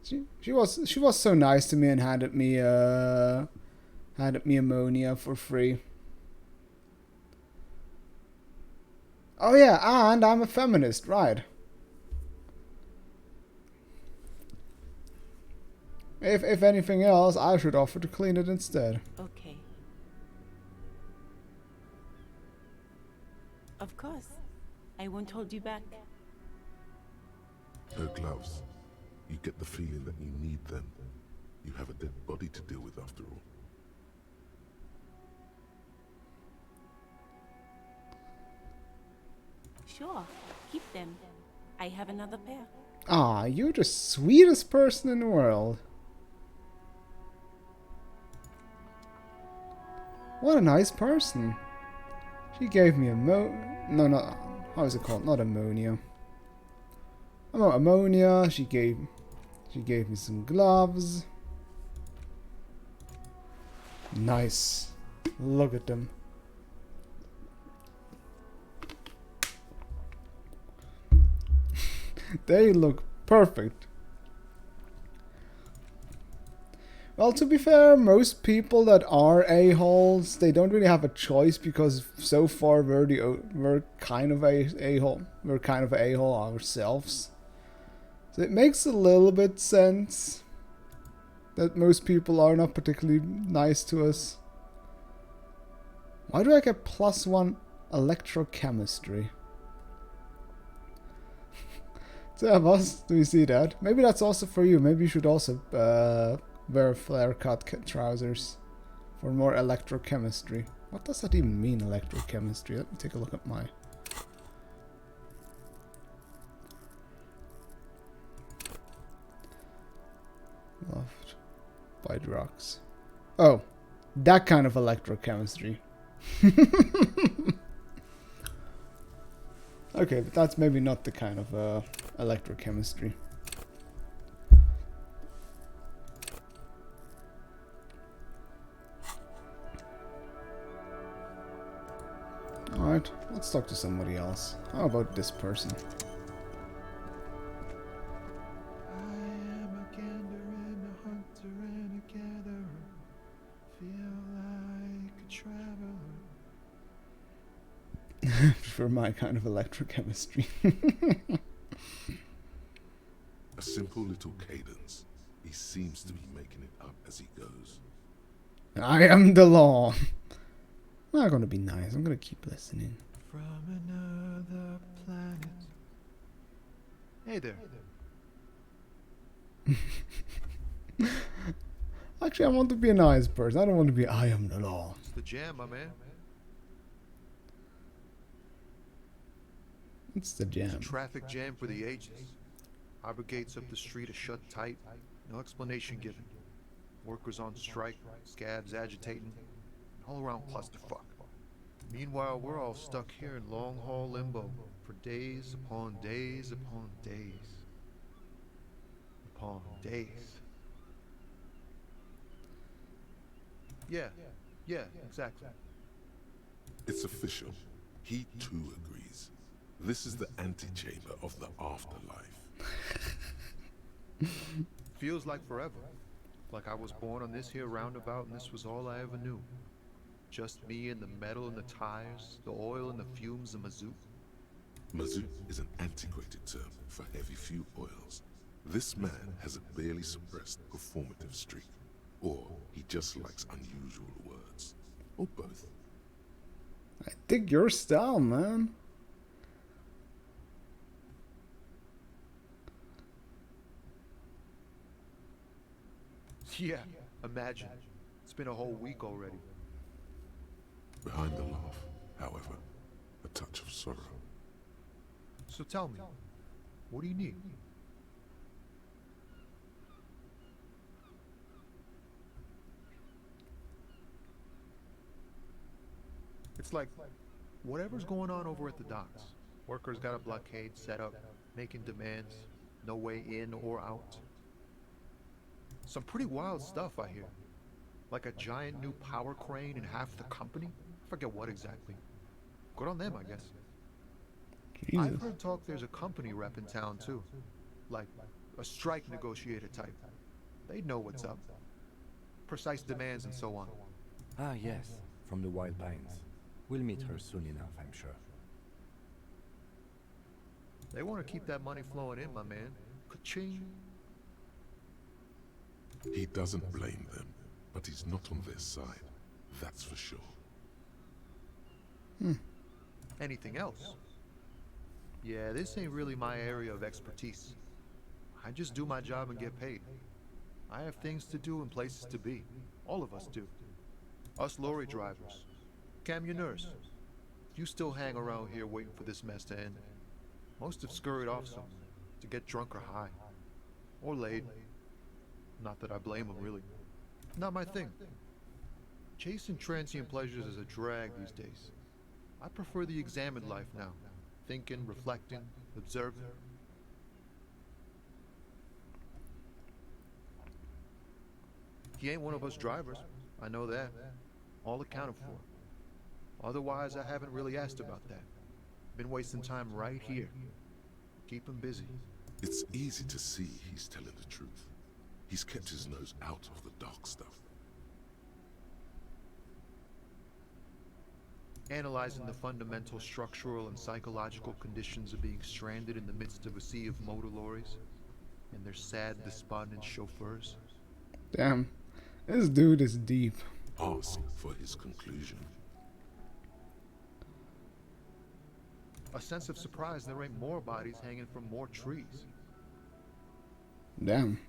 She was so nice to me and handed me ammonia for free. Oh yeah, and I'm a feminist, right? If anything else, I should offer to clean it instead. Okay. Of course. I won't hold you back. Her gloves. You get the feeling that you need them. You have a dead body to deal with after all. Sure. Keep them. I have another pair. Ah, you're the sweetest person in the world. What a nice person. She gave me how is it called? Not ammonia. Oh, ammonia. She gave me some gloves. Nice. Look at them. They look perfect. Well, to be fair, most people that are a-holes, they don't really have a choice because so far we're kind of a-hole. We're kind of a-hole ourselves. So it makes a little bit sense that most people are not particularly nice to us. Why do I get +1 electrochemistry? Sebas, do you see that? Maybe that's also for you. Maybe you should also wear flare-cut trousers for more electrochemistry. What does that even mean, electrochemistry? Let me take a look at my... Loved by drugs. Oh, that kind of electrochemistry. Okay, but that's maybe not the kind of electrochemistry. Alright, let's talk to somebody else. How about this person? I am a gander and a hunter and a gatherer. Feel like a traveler. For my kind of electrochemistry. A simple little cadence. He seems to be making it up as he goes. I am the law. I'm not gonna be nice. I'm gonna keep listening. From another planet. Hey there. Actually, I want to be a nice person. I don't want to be I am the law. It's the jam, my man. It's the It's jam. a traffic jam for the ages. Harbor gates up the street are shut tight. No explanation given. Workers on strike, scabs agitating, all around clusterfuck. Meanwhile, we're all stuck here in long-haul limbo for days upon days upon days. Upon days. Yeah, exactly. It's official. He too agrees. This is the antechamber of the afterlife. Feels like forever. Like I was born on this here roundabout and this was all I ever knew. Just me and the metal and the tires, the oil and the fumes of mazout. Mazout is an antiquated term for heavy fuel oils. This man has a barely suppressed performative streak. Or he just likes unusual words. Or both. I dig your style, man. Yeah, imagine. It's been a whole week already. Behind the laugh, however, a touch of sorrow. So tell me, What do you need? It's like whatever's going on over at the docks. Workers got a blockade set up, making demands, no way in or out. Some pretty wild stuff I hear. Like a giant new power crane in half the company? I forget what exactly. Good on them, I guess. Jesus. I've heard talk there's a company rep in town too. Like a strike negotiator type. They'd know what's up. Precise demands and so on. Ah, yes, from the Wild Pines. We'll meet her soon enough, I'm sure. They want to keep that money flowing in, my man. Ka-ching. He doesn't blame them, but he's not on their side. That's for sure. Anything else? Yeah, this ain't really my area of expertise. I just do my job and get paid. I have things to do and places to be. All of us do. Us lorry drivers. Camioners. You still hang around here waiting for this mess to end. Most have scurried off somewhere to get drunk or high. Or laid. Not that I blame them, really. Not my thing. Chasing transient pleasures is a drag these days. I prefer the examined life now. Thinking, reflecting, observing. He ain't one of us drivers. I know that. All accounted for. Otherwise, I haven't really asked about that. Been wasting time right here. Keep him busy. It's easy to see he's telling the truth. He's kept his nose out of the dark stuff. Analyzing the fundamental structural and psychological conditions of being stranded in the midst of a sea of motor lorries and their sad, despondent chauffeurs. Damn. This dude is deep. Ask for his conclusion. A sense of surprise there ain't more bodies hanging from more trees. Damn.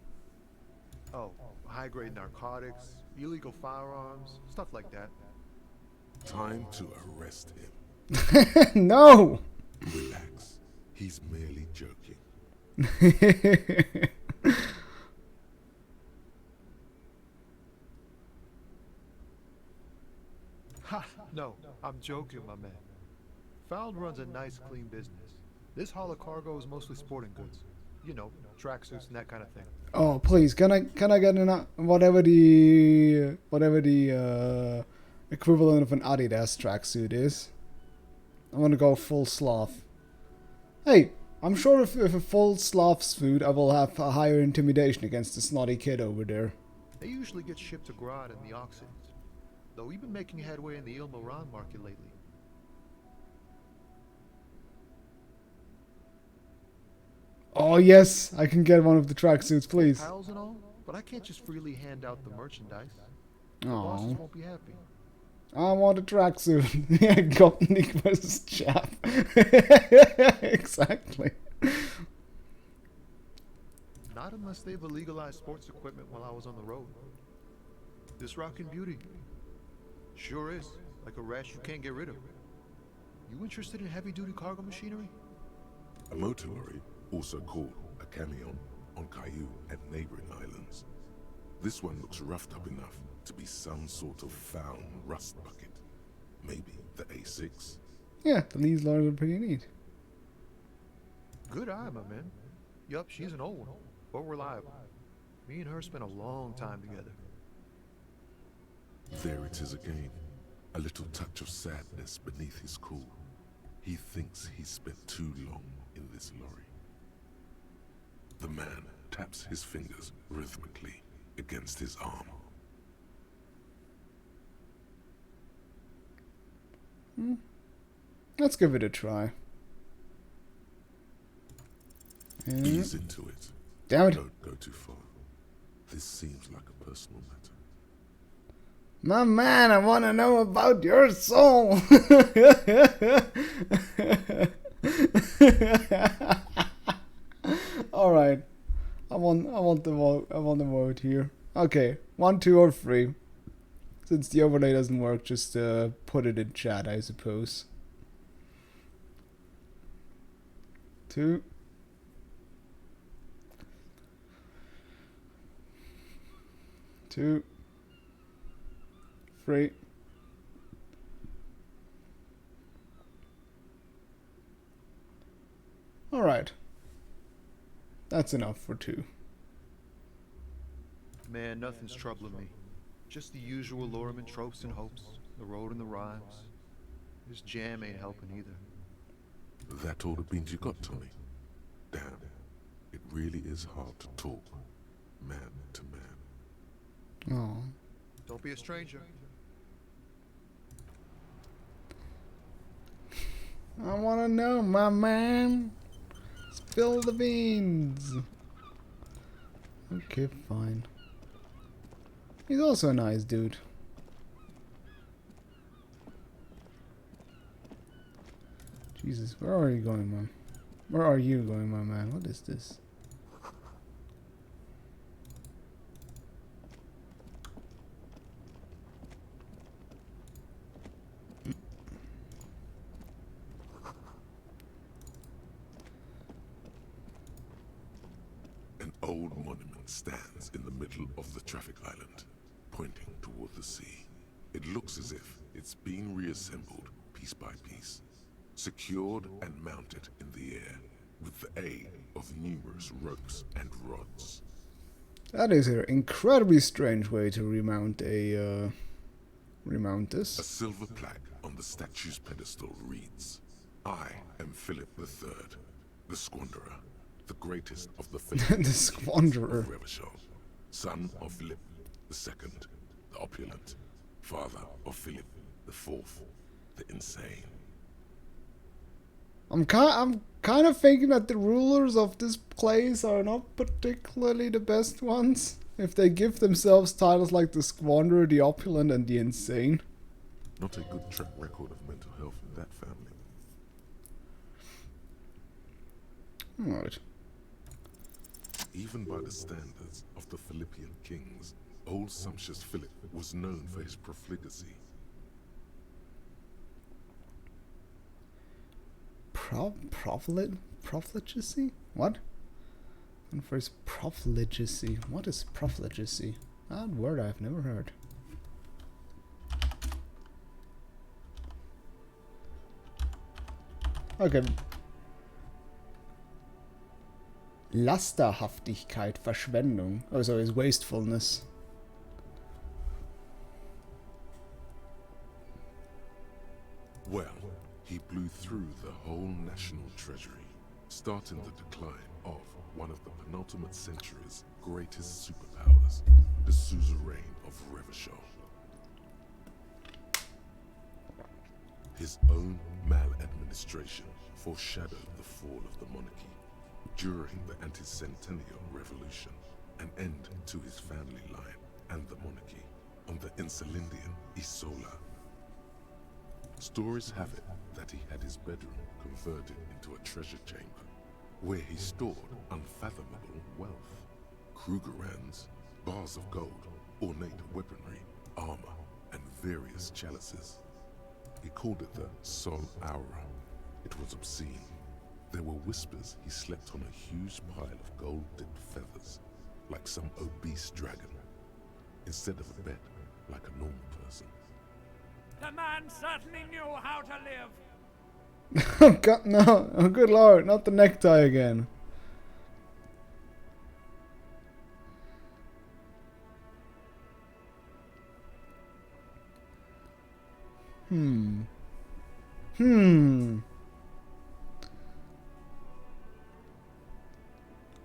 Oh, high-grade narcotics, illegal firearms, stuff like that. Time to arrest him. No! Relax. He's merely joking. Ha! No, I'm joking, my man. Found runs a nice, clean business. This haul of cargo is mostly sporting goods. You know, tracksuits and that kind of thing. Oh, please, can I get whatever the equivalent of an Adidas tracksuit is? I want to go full sloth. Hey, I'm sure if a full sloth's food, I will have a higher intimidation against the snotty kid over there. They usually get shipped to Grad in the Oxidants, though we've been making headway in the Il Moran market lately. Oh yes, I can get one of the tracksuits, please. Pals and all, but I can't just freely hand out the merchandise. The bosses won't be happy. I want a tracksuit. Yeah, Gopnik versus Chap. Exactly. Not unless they've illegalized sports equipment while I was on the road. This rockin' beauty. Sure is. Like a rash you can't get rid of. You interested in heavy-duty cargo machinery? A motor lorry, also called a camion, on Caillou and neighboring islands. This one looks roughed up enough to be some sort of found rust bucket. Maybe the A6? Yeah, these lorries are pretty neat. Good eye, my man. Yup, she's an old one, but reliable. Me and her spent a long time together. There it is again. A little touch of sadness beneath his cool. He thinks he's spent too long in this lorry. The man taps his fingers rhythmically against his arm. Let's give it a try. Ease into it. Damn it. Don't go too far. This seems like a personal matter. My man, I want to know about your soul. All right, I want the vote here. Okay, 1, 2, or 3. Since the overlay doesn't work, just put it in chat, I suppose. 2, 2, 3. Alright. That's enough for 2. Man, nothing's troubling me. Just the usual Lorman tropes and hopes. The road and the rhymes. This jam ain't helping either. That all the beans you got, Tony? Damn, it really is hard to talk, man to man. Oh. Don't be a stranger. I wanna know, my man. Spill the beans. Okay, fine. He's also a nice dude. Jesus, where are you going, man? Where are you going, my man? What is this? An old monument stands in the middle of the traffic island, pointing toward the sea. It looks as if it's been reassembled piece by piece, secured and mounted in the air with the aid of numerous ropes and rods. That is an incredibly strange way to remount a remount A this. silver plaque on the statue's pedestal reads, "I am Philip III, the Squanderer, the greatest of the Philippine The Squanderer. of Revachol, son of Philip II, the opulent, father of Philip IV, the insane." I'm kind of thinking that the rulers of this place are not particularly the best ones. If they give themselves titles like the Squanderer, the Opulent, and the Insane. Not a good track record of mental health in that family. Alright. Even by the standards of the Philippian kings, old sumptuous Philip was known for his profligacy. Profligacy? What? And first, profligacy. What is profligacy? That word I've never heard. Okay. Lasterhaftigkeit, Verschwendung. Oh, so it's wastefulness. Well, he blew through the whole national treasury, starting the decline of one of the penultimate century's greatest superpowers, the suzerain of Revachol. His own maladministration foreshadowed the fall of the monarchy during the anti-centennial revolution, an end to his family line and the monarchy on the Insulindian Isola. Stories have it that he had his bedroom converted into a treasure chamber, where he stored unfathomable wealth. Krugerrands, bars of gold, ornate weaponry, armor, and various chalices. He called it the Sol Aura. It was obscene. There were whispers he slept on a huge pile of gold-dipped feathers, like some obese dragon, instead of a bed, like a normal person. The man certainly knew how to live. Oh god, no. Oh good lord, not the necktie again.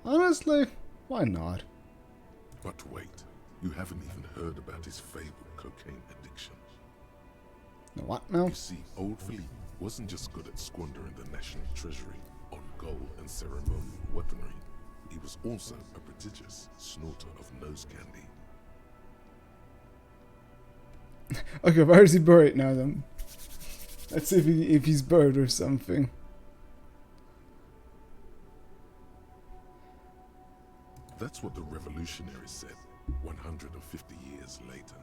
Honestly, why not? But wait, you haven't even heard about his fabled cocaine addiction. What now? You see, old Philippe wasn't just good at squandering the national treasury on gold and ceremonial weaponry. He was also a prodigious snorter of nose candy. Okay, where is he buried now then? Let's see if he's buried or something. That's what the revolutionaries said 150 years later,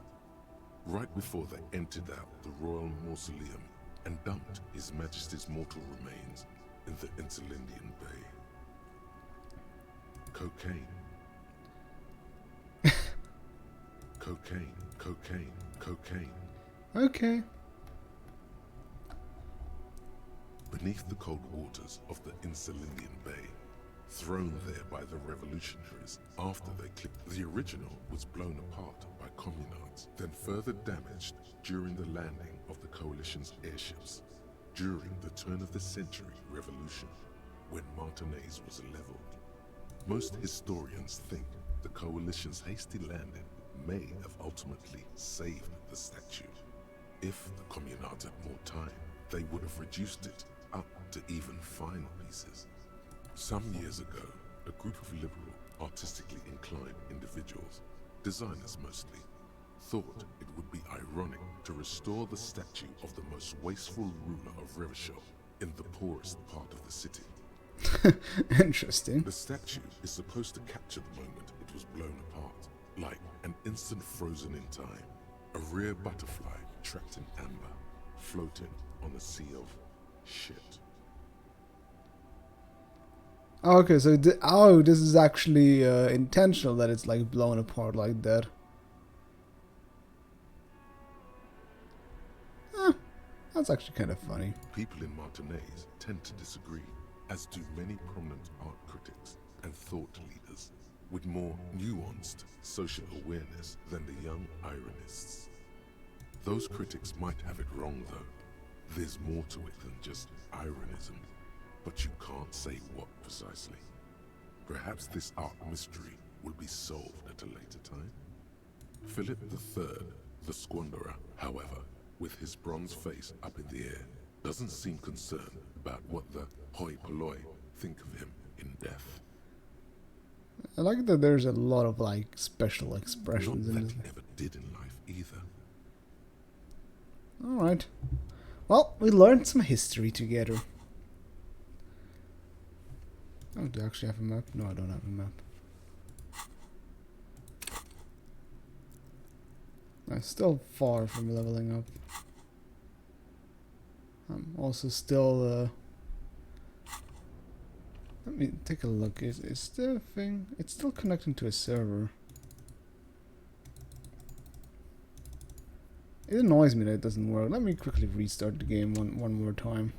right before they emptied out the royal mausoleum and dumped His Majesty's mortal remains in the Insulindian Bay. Cocaine. Cocaine, cocaine, cocaine. Okay. Beneath the cold waters of the Insulindian Bay, thrown there by the revolutionaries after they clicked. The original was blown apart by communards, then further damaged during the landing of the Coalition's airships during the turn-of-the-century revolution, when Martinez was leveled. Most historians think the Coalition's hasty landing may have ultimately saved the statue. If the communards had more time, they would have reduced it up to even finer pieces. Some years ago, a group of liberal, artistically inclined individuals, designers mostly, thought it would be ironic to restore the statue of the most wasteful ruler of Revachol in the poorest part of the city. Interesting. The statue is supposed to capture the moment it was blown apart, like an instant frozen in time, a rare butterfly trapped in amber, floating on a sea of shit. Okay, so this is actually intentional that it's like blown apart like that. That's actually kind of funny. People in Martinez tend to disagree, as do many prominent art critics and thought leaders with more nuanced social awareness than the young ironists. Those critics might have it wrong though. There's more to it than just ironism, but you can't say what precisely. Perhaps this art mystery will be solved at a later time. Philip III, the Squanderer, however, with his bronze face up in the air, doesn't seem concerned about what the hoi polloi think of him in death. I like that there's a lot of like special expressions Not in that this. he ever did in life either. Alright. Well, we learned some history together. Oh, do I actually have a map? No, I don't have a map. I'm still far from leveling up. I'm also still let me take a look. Is the thing? It's still connecting to a server. It annoys me that it doesn't work. Let me quickly restart the game one more time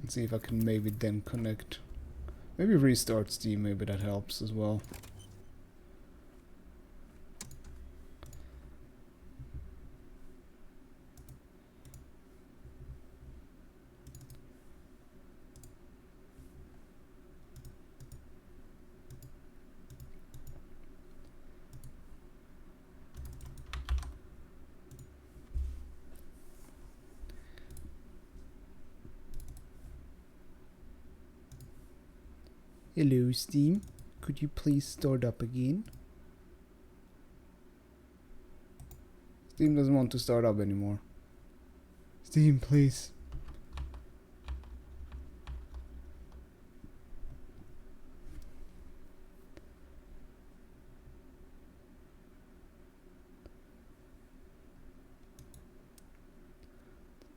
and see if I can maybe then connect. Maybe restart Steam. Maybe that helps as well. Hello, Steam. Could you please start up again? Steam doesn't want to start up anymore. Steam, please.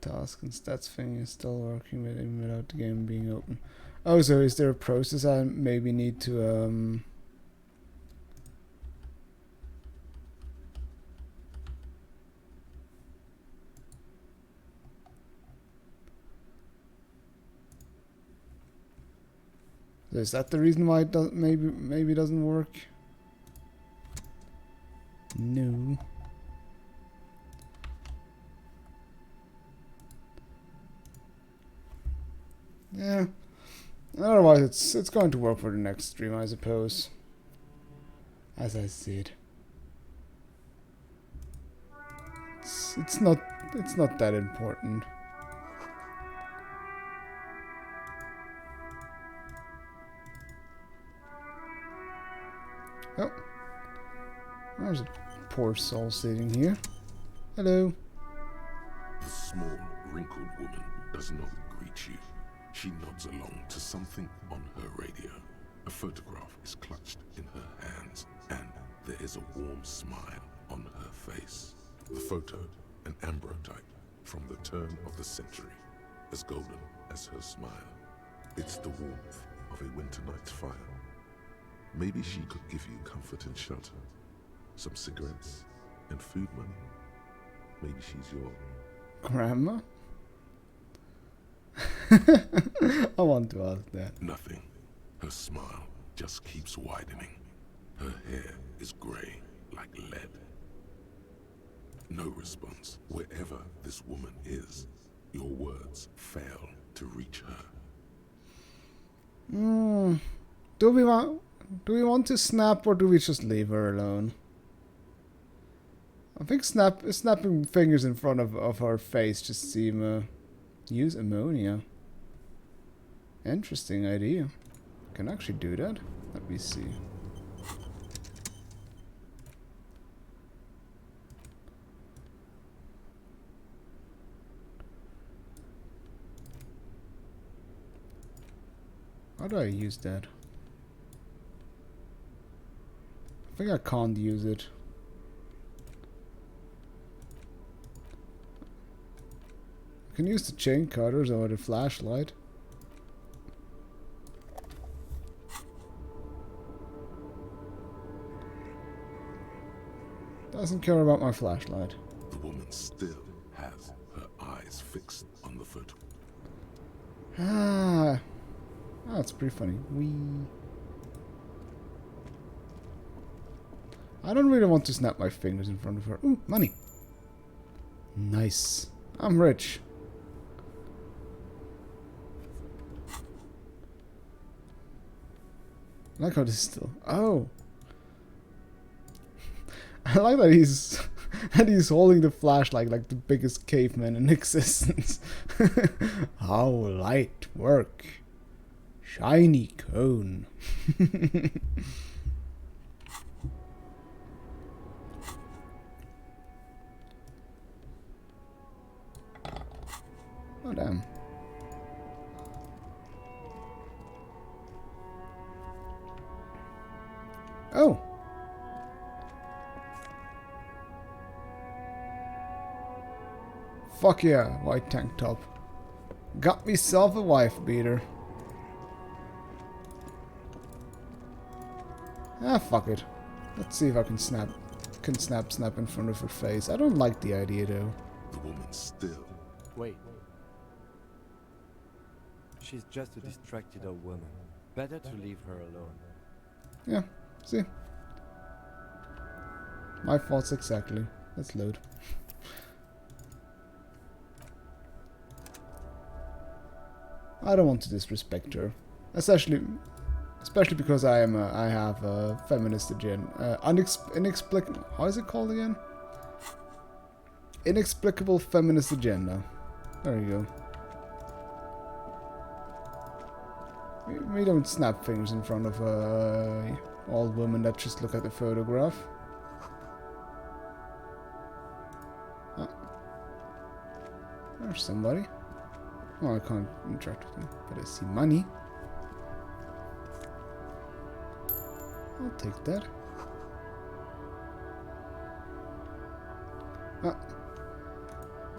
The task and stats thing is still working even without the game being open. Oh, so is there a process I maybe need to So is that the reason why it does maybe doesn't work? No. Yeah. Otherwise, it's going to work for the next stream, I suppose. As I said, it's not that important. Oh, there's a poor soul sitting here. Hello. The small, wrinkled woman does not greet you. She nods along to something on her radio. A photograph is clutched in her hands, and there is a warm smile on her face. The photo, an ambrotype from the turn of the century, as golden as her smile. It's the warmth of a winter night's fire. Maybe she could give you comfort and shelter. some cigarettes, and food money. Maybe she's your... Grandma? I want to ask that. Nothing. Her smile just keeps widening. Her hair is grey like lead. No response. Wherever this woman is, your words fail to reach her. Do we want to snap, or do we just leave her alone? I think snapping fingers in front of her face just seem use ammonia. Interesting idea. Can I actually do that? Let me see. How do I use that? I think I can't use it. I can use the chain cutters or the flashlight. Doesn't care about my flashlight. The woman still has her eyes fixed on the photo. That's pretty funny. I don't really want to snap my fingers in front of her. Ooh, money. Nice. I'm rich. I like how this is still... Oh! I like that he's holding the flashlight like the biggest caveman in existence. How light work. Shiny cone. Oh damn. Oh. Fuck yeah, white tank top. Got myself a wife beater. Ah, fuck it. Let's see if I can snap in front of her face. I don't like the idea though. The woman still... Wait. She's just a distracted old woman. Better to leave her alone. Yeah, see? My faults exactly. Let's load. I don't want to disrespect her. Especially because I have a feminist agenda. Inexplicable... How is it called again? Inexplicable feminist agenda. There you go. We don't snap fingers in front of a old woman that just look at the photograph. Oh. There's somebody. Oh, I can't interact with them, but I see money. I'll take that. Ah.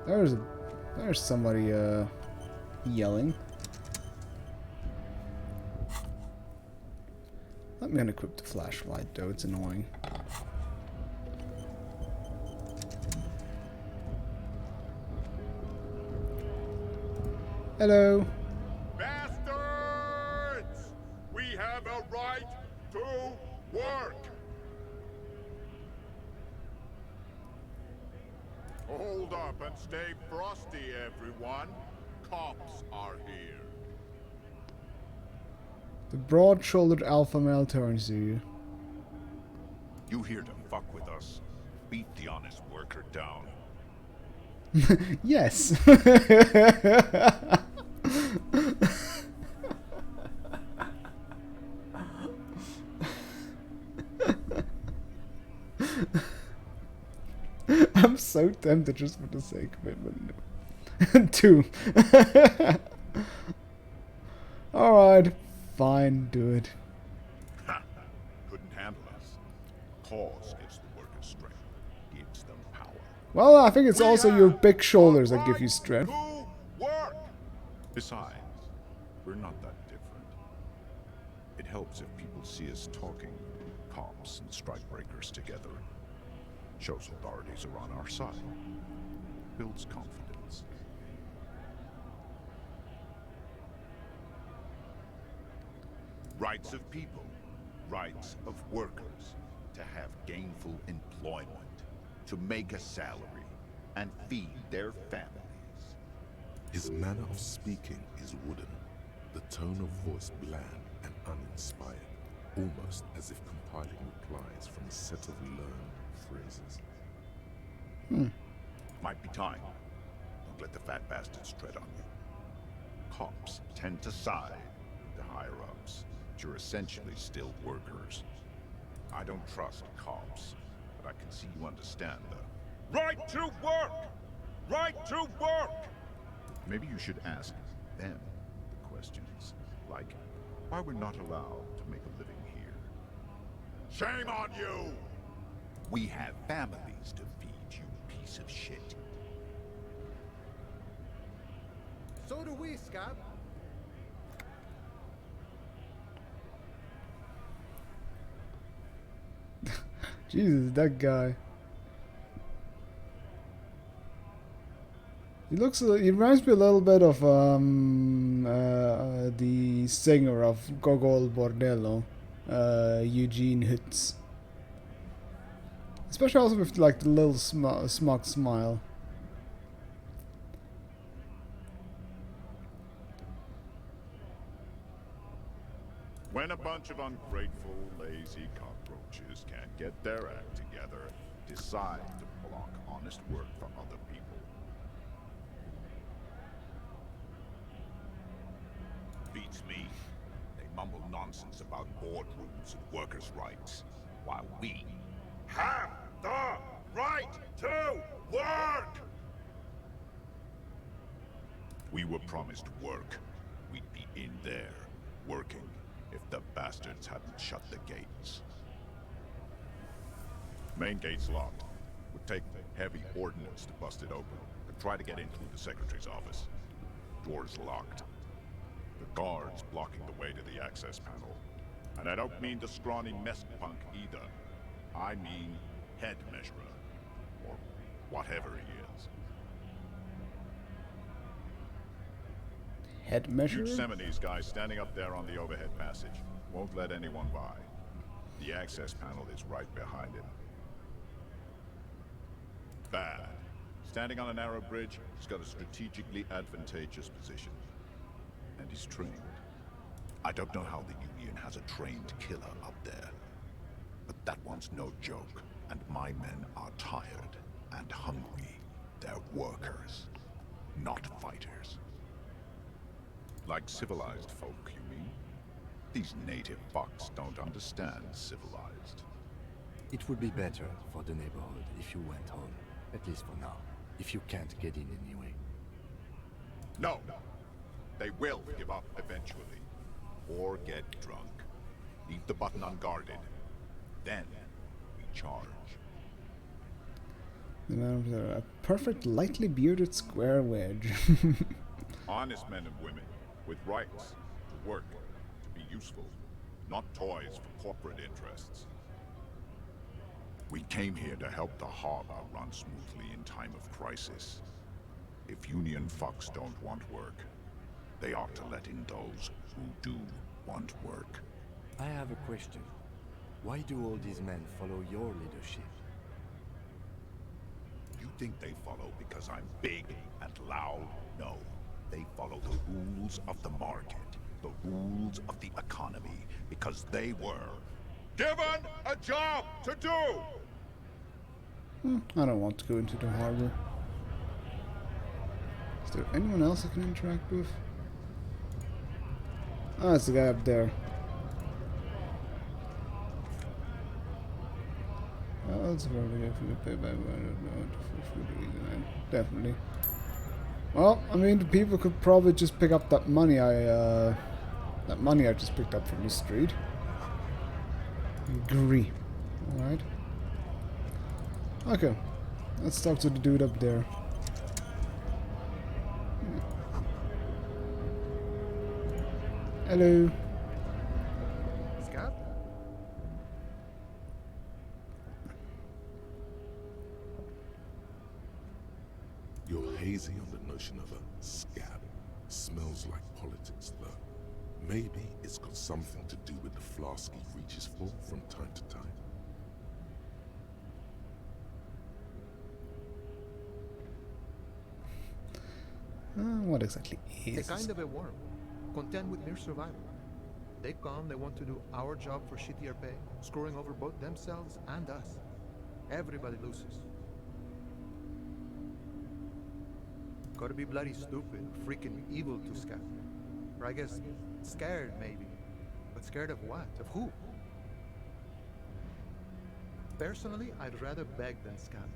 There's somebody yelling. Let me unequip the flashlight though, it's annoying. Hello. Bastards! We have a right to work! Hold up and stay frosty, everyone. Cops are here. The broad-shouldered alpha male turns to you. You here to fuck with us? Beat the honest worker down. Yes. I'm so tempted just for the sake of it, but no. 2. Alright, fine, do it. Ha! Couldn't handle us. Cause gives the workers strength, gives them power. Well, I think it's also your big shoulders that give you strength. To work! Besides, we're not that different. It helps if people see us talking, cops and strikebreakers together. Shows authorities are on our side. Builds confidence. Rights of people, rights of workers, to have gainful employment, to make a salary, and feed their families. His manner of speaking is wooden, the tone of voice bland and uninspired, almost as if compiling replies from a set of learned phrases. Might be time. Don't let the fat bastards tread on you. Cops tend to side with the higher-ups, but you're essentially still workers. I don't trust cops, but I can see you understand the right to work! Right to work! Maybe you should ask them the questions, like why we're not allowed to make a living here. Shame on you! We have families to feed, you piece of shit. So do we, Scott. Jesus, that guy. He looks. He reminds me a little bit of the singer of Gogol Bordello, Eugene Hitz. Especially also with like the little smug smile. When a bunch of ungrateful, lazy cockroaches can't get their act together, decide to block honest work for other people. Beats me. They mumble nonsense about boardrooms and workers' rights, while we have the right to work! We were promised work. We'd be in there, working, if the bastards hadn't shut the gates. Main gate's locked. Would take heavy ordnance to bust it open. Could try to get in through the secretary's office. Door's locked. The guard's blocking the way to the access panel. And I don't mean the scrawny mess punk either. I mean head measurer. Or whatever he is. Head measurer? Huge Seminoles guy standing up there on the overhead passage. Won't let anyone by. The access panel is right behind him. Bad. Standing on a narrow bridge, he's got a strategically advantageous position. And he's trained. I don't know how the Union has a trained killer up there. But that one's no joke. And my men are tired and hungry. They're workers, not fighters. Like civilized folk, you mean? These native fucks don't understand civilized. It would be better for the neighborhood if you went home, at least for now, if you can't get in anyway. No! They will give up eventually. Or get drunk. Leave the button unguarded. Then, we charge. A perfect, lightly bearded square wedge. Honest men and women, with rights, to work, to be useful, not toys for corporate interests. We came here to help the harbor run smoothly in time of crisis. If Union fucks don't want work, they ought to let in those who do want work. I have a question. Why do all these men follow your leadership? You think they follow because I'm big and loud? No. They follow the rules of the market, the rules of the economy, because they were given a job to do! I don't want to go into the harbor. Is there anyone else I can interact with? Ah, it's the guy up there. Oh, that's probably if we pay by definitely. Well, I mean, the people could probably just pick up that money I just picked up from the street. Agree. All right. Okay. Let's talk to the dude up there. Hello. Scott? version of a scab. Smells like politics, though. Maybe it's got something to do with the flask he reaches for from time to time. What exactly is They're kind of a worm, content with mere survival. They come, they want to do our job for shittier pay, screwing over both themselves and us. Everybody loses. Gotta be bloody stupid, freaking evil to scab. Or I guess, scared maybe. But scared of what? Of who? Personally, I'd rather beg than scab.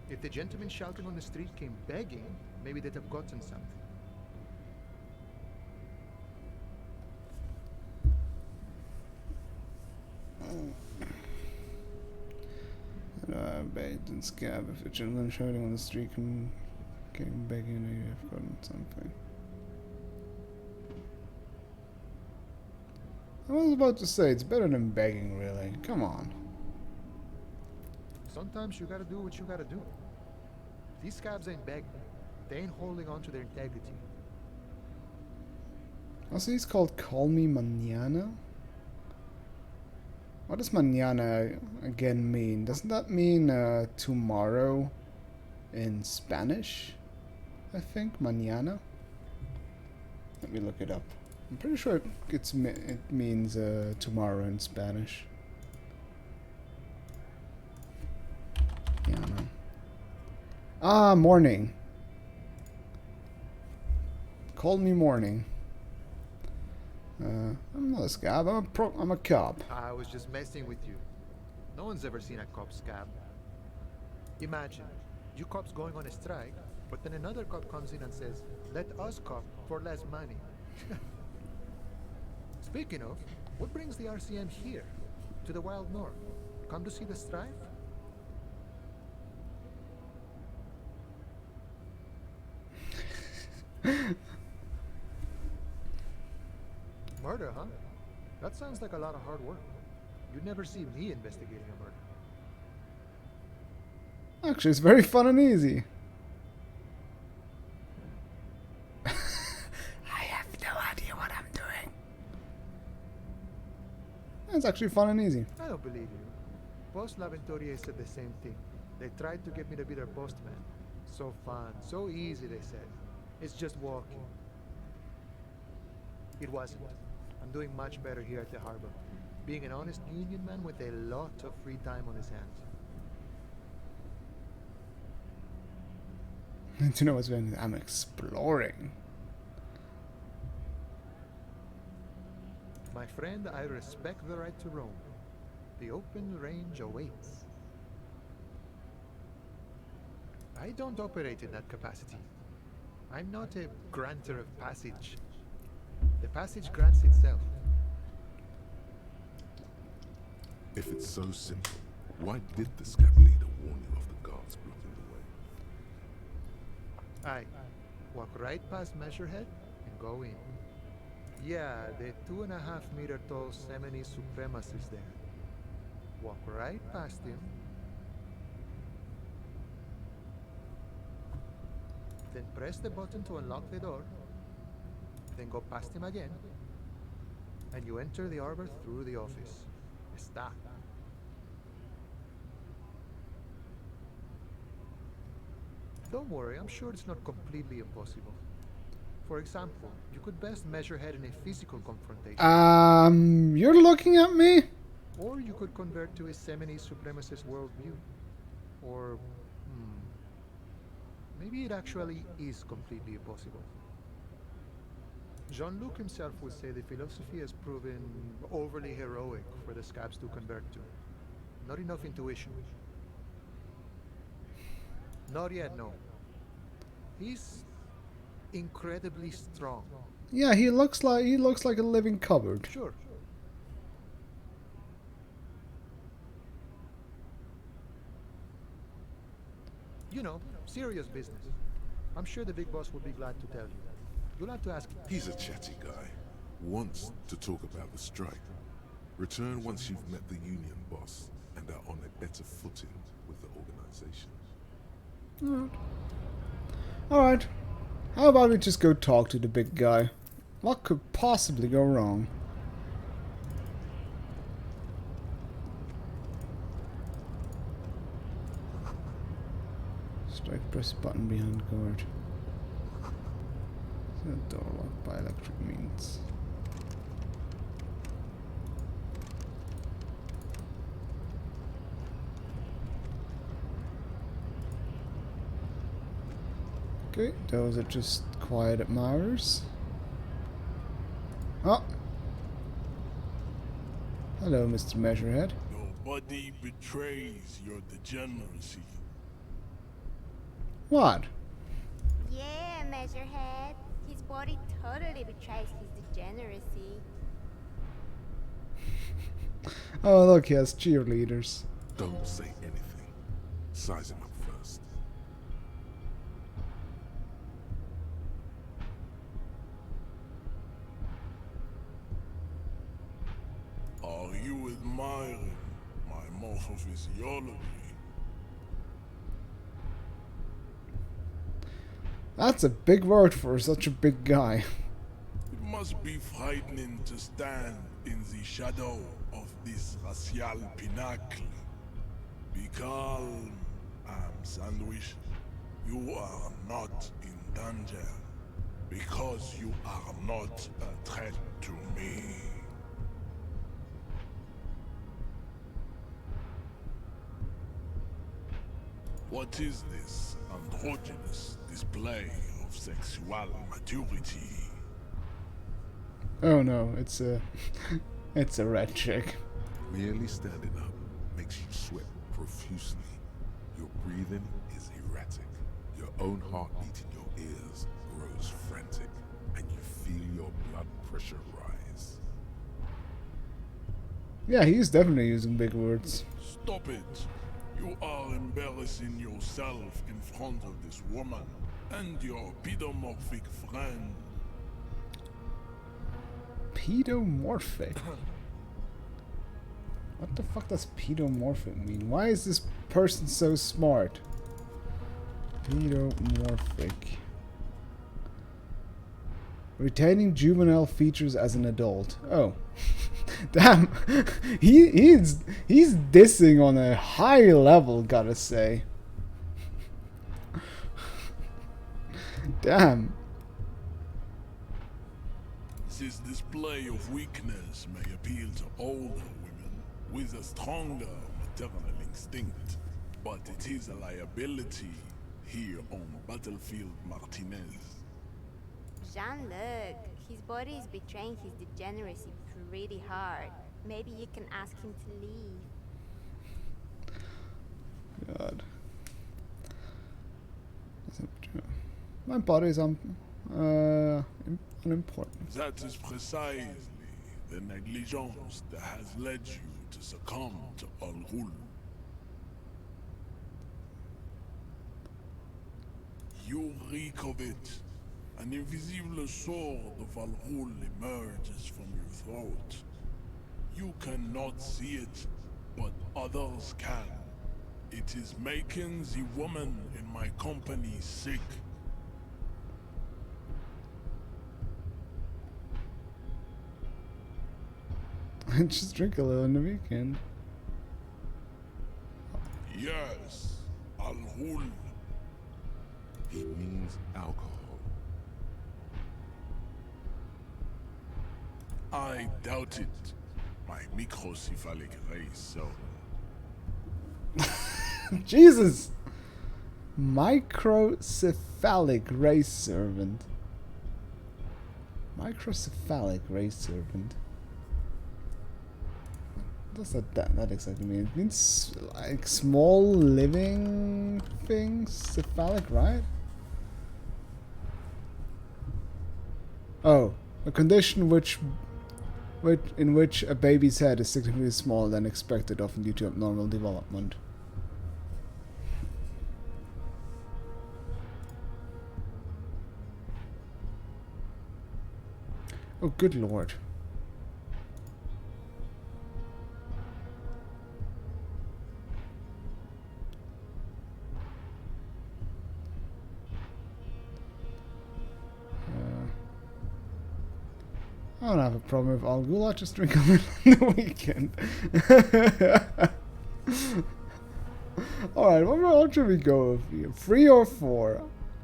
If the gentleman shouting on the street came begging, maybe they'd have gotten something. Begged and scab. If a gentleman shouting on the street came begging, maybe I've gotten something. I was about to say, it's better than begging, really. Come on. Sometimes you gotta do what you gotta do. These scabs ain't begging. They ain't holding on to their integrity. Also, he's called Call Me Mañana? What does mañana again mean? Doesn't that mean tomorrow in Spanish? I think mañana. Let me look it up. I'm pretty sure it means tomorrow in Spanish. Mañana. Ah, morning. Call me morning. I'm not a scab. I'm a cop. I was just messing with you. No one's ever seen a cop scab. Imagine, you cops going on a strike, but then another cop comes in and says, "Let us cop for less money." Speaking of, what brings the RCM here, to the Wild North? Come to see the strife? Murder, huh? That sounds like a lot of hard work. You'd never see me investigating a murder. Actually, it's very fun and easy. I have no idea what I'm doing. It's actually fun and easy. I don't believe you. Post Laventurier said the same thing. They tried to get me to be their postman. So fun, so easy, they said. It's just walking. It wasn't. I'm doing much better here at the harbor. Being an honest union man with a lot of free time on his hands. Do you know what's going on? I'm exploring. My friend, I respect the right to roam. The open range awaits. I don't operate in that capacity. I'm not a granter of passage. The passage grants itself. If it's so simple, why did the scab leader warn you of the guards blocking the way? Aye. Walk right past Measurehead and go in. Yeah, the 2.5 meter tall Semini supremacist there. Walk right past him. Then press the button to unlock the door. Then go past him again. And you enter the arbor through the office. Está. Don't worry, I'm sure it's not completely impossible. For example, you could best measure head in a physical confrontation. You're looking at me? Or you could convert to a Semini supremacist worldview. Or, maybe it actually is completely impossible. Jean-Luc himself would say the philosophy has proven overly heroic for the scabs to convert to. Not enough intuition. Not yet, no. He's incredibly strong. Yeah, he looks like a living cupboard. Sure. You know, serious business. I'm sure the big boss will be glad to tell you. You'll have to ask. He's a chatty guy. Wants to talk about the strike. Return once you've met the union boss and are on a better footing with the organization. Alright. How about we just go talk to the big guy? What could possibly go wrong? Strike, press button behind guard. Door locked by electric means. Okay, those are just quiet admirers. Oh! Hello, Mr. Measurehead. Your body betrays your degeneracy. What? Yeah, Measurehead. His body totally betrays his degeneracy. Oh, look, he has cheerleaders. Don't say anything. Size him up first. Are you admiring my morphophysiology? That's a big word for such a big guy. It must be frightening to stand in the shadow of this racial pinnacle. Be calm, Sandwich. You are not in danger, because you are not a threat to me. What is this androgynous display of sexual maturity? Oh no, it's a it's a red chick. Merely standing up makes you sweat profusely. Your breathing is erratic. Your own heartbeat in your ears grows frantic, and you feel your blood pressure rise. Yeah, he's definitely using big words. Stop it! You are embarrassing yourself in front of this woman and your pedomorphic friend. Pedomorphic? What the fuck does pedomorphic mean? Why is this person so smart? Pedomorphic. Retaining juvenile features as an adult. Oh. Damn. He's dissing on a high level, gotta say. Damn. This display of weakness may appeal to older women with a stronger maternal instinct, but it is a liability here on Battlefield Martinez. Jean-Luc, his body is betraying his degeneracy pretty hard. Maybe you can ask him to leave. God. My body is unimportant. That is precisely the negligence that has led you to succumb to Al Ghul. You reek of it. An invisible sword of Al Ghul emerges from your throat. You cannot see it, but others can. It is making the woman in my company sick. I just drink a little on the weekend. Yes, Al Ghul. He means alcohol. I doubt it. My microcephalic race, so. Jesus! Microcephalic race servant. Microcephalic race servant. What does that exactly mean? It means like small living things? Cephalic, right? Oh, a condition in which a baby's head is significantly smaller than expected, often due to abnormal development. Oh, good lord. don't have a problem with Al-Ghul, I just drink a little on the weekend. Alright, what should we go with here? 3 or 4?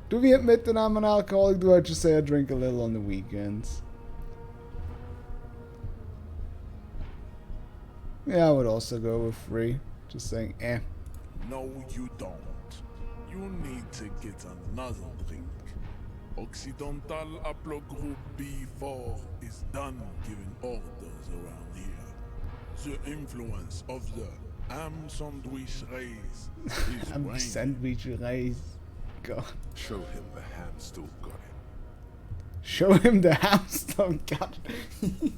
Do we admit that I'm an alcoholic? Do I just say I drink a little on the weekends? Yeah, I would also go with 3. Just saying, eh. No, you don't. You need to get another drink. Occidental Haplogroup B4 is done giving orders around here. The influence of the ham sandwich race is Ham waning. sandwich race. God. Show him the ham still got it. Show him the ham still got it.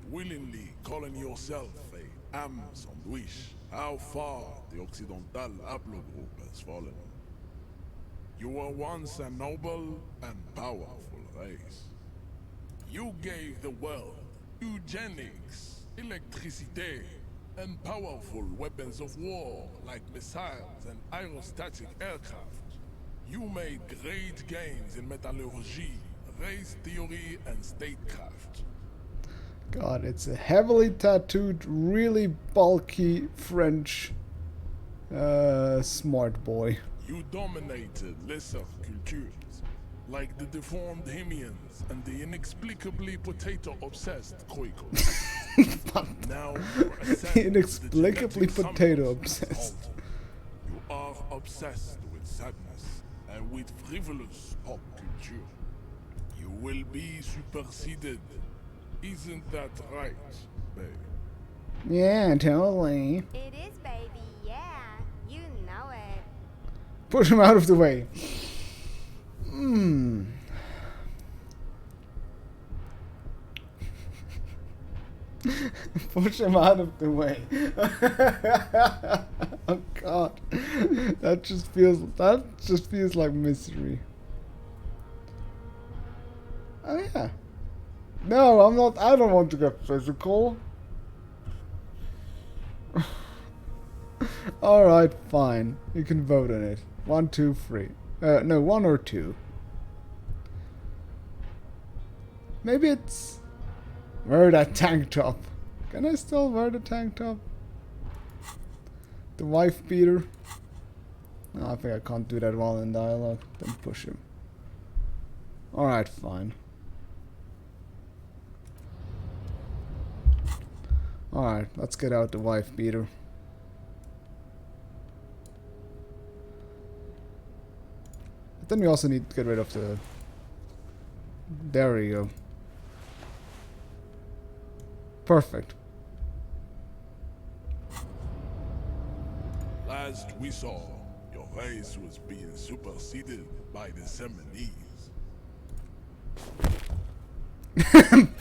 Willingly calling yourself a ham sandwich, how far the Occidental Haplogroup has fallen. You were once a noble and powerful race. You gave the world eugenics, electricity, and powerful weapons of war like missiles and aerostatic aircraft. You made great gains in metallurgy, race theory, and statecraft. God, it's a heavily tattooed, really bulky French smart boy. You dominated lesser cultures, like the deformed Hemians and the inexplicably potato-obsessed Quakers. Now you're ascending Inexplicably the genetic potato summits obsessed. of Alton. You are obsessed with sadness and with frivolous pop culture. You will be superseded. Isn't that right, babe? Yeah, totally. It is, baby, yeah. You know it. Push him out of the way. Push him out of the way. Oh God, that just feels like misery. Oh yeah. No, I'm not. I don't want to get physical. All right, fine. You can vote on it. 1, 2, 3. No, 1 or 2. Maybe it's wear that tank top. Can I still wear the tank top? The wife beater. No, I think I can't do that while in dialogue. Then push him. All right, fine. All right, let's get out the wife beater. But then we also need to get rid of the... There we go. Perfect. Last we saw, your race was being superseded by the Seminese.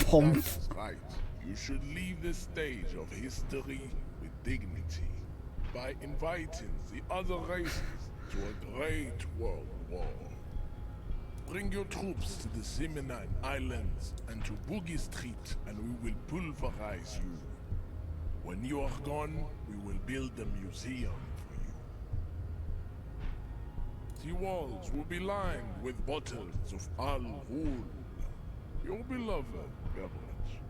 Pomp. That's right. You should leave the stage of history with dignity by inviting the other races to a great world war. Bring your troops to the Seminine Islands and to Boogie Street, and we will pulverize you. When you are gone, we will build a museum for you. The walls will be lined with bottles of Al Ghul, your beloved beverage.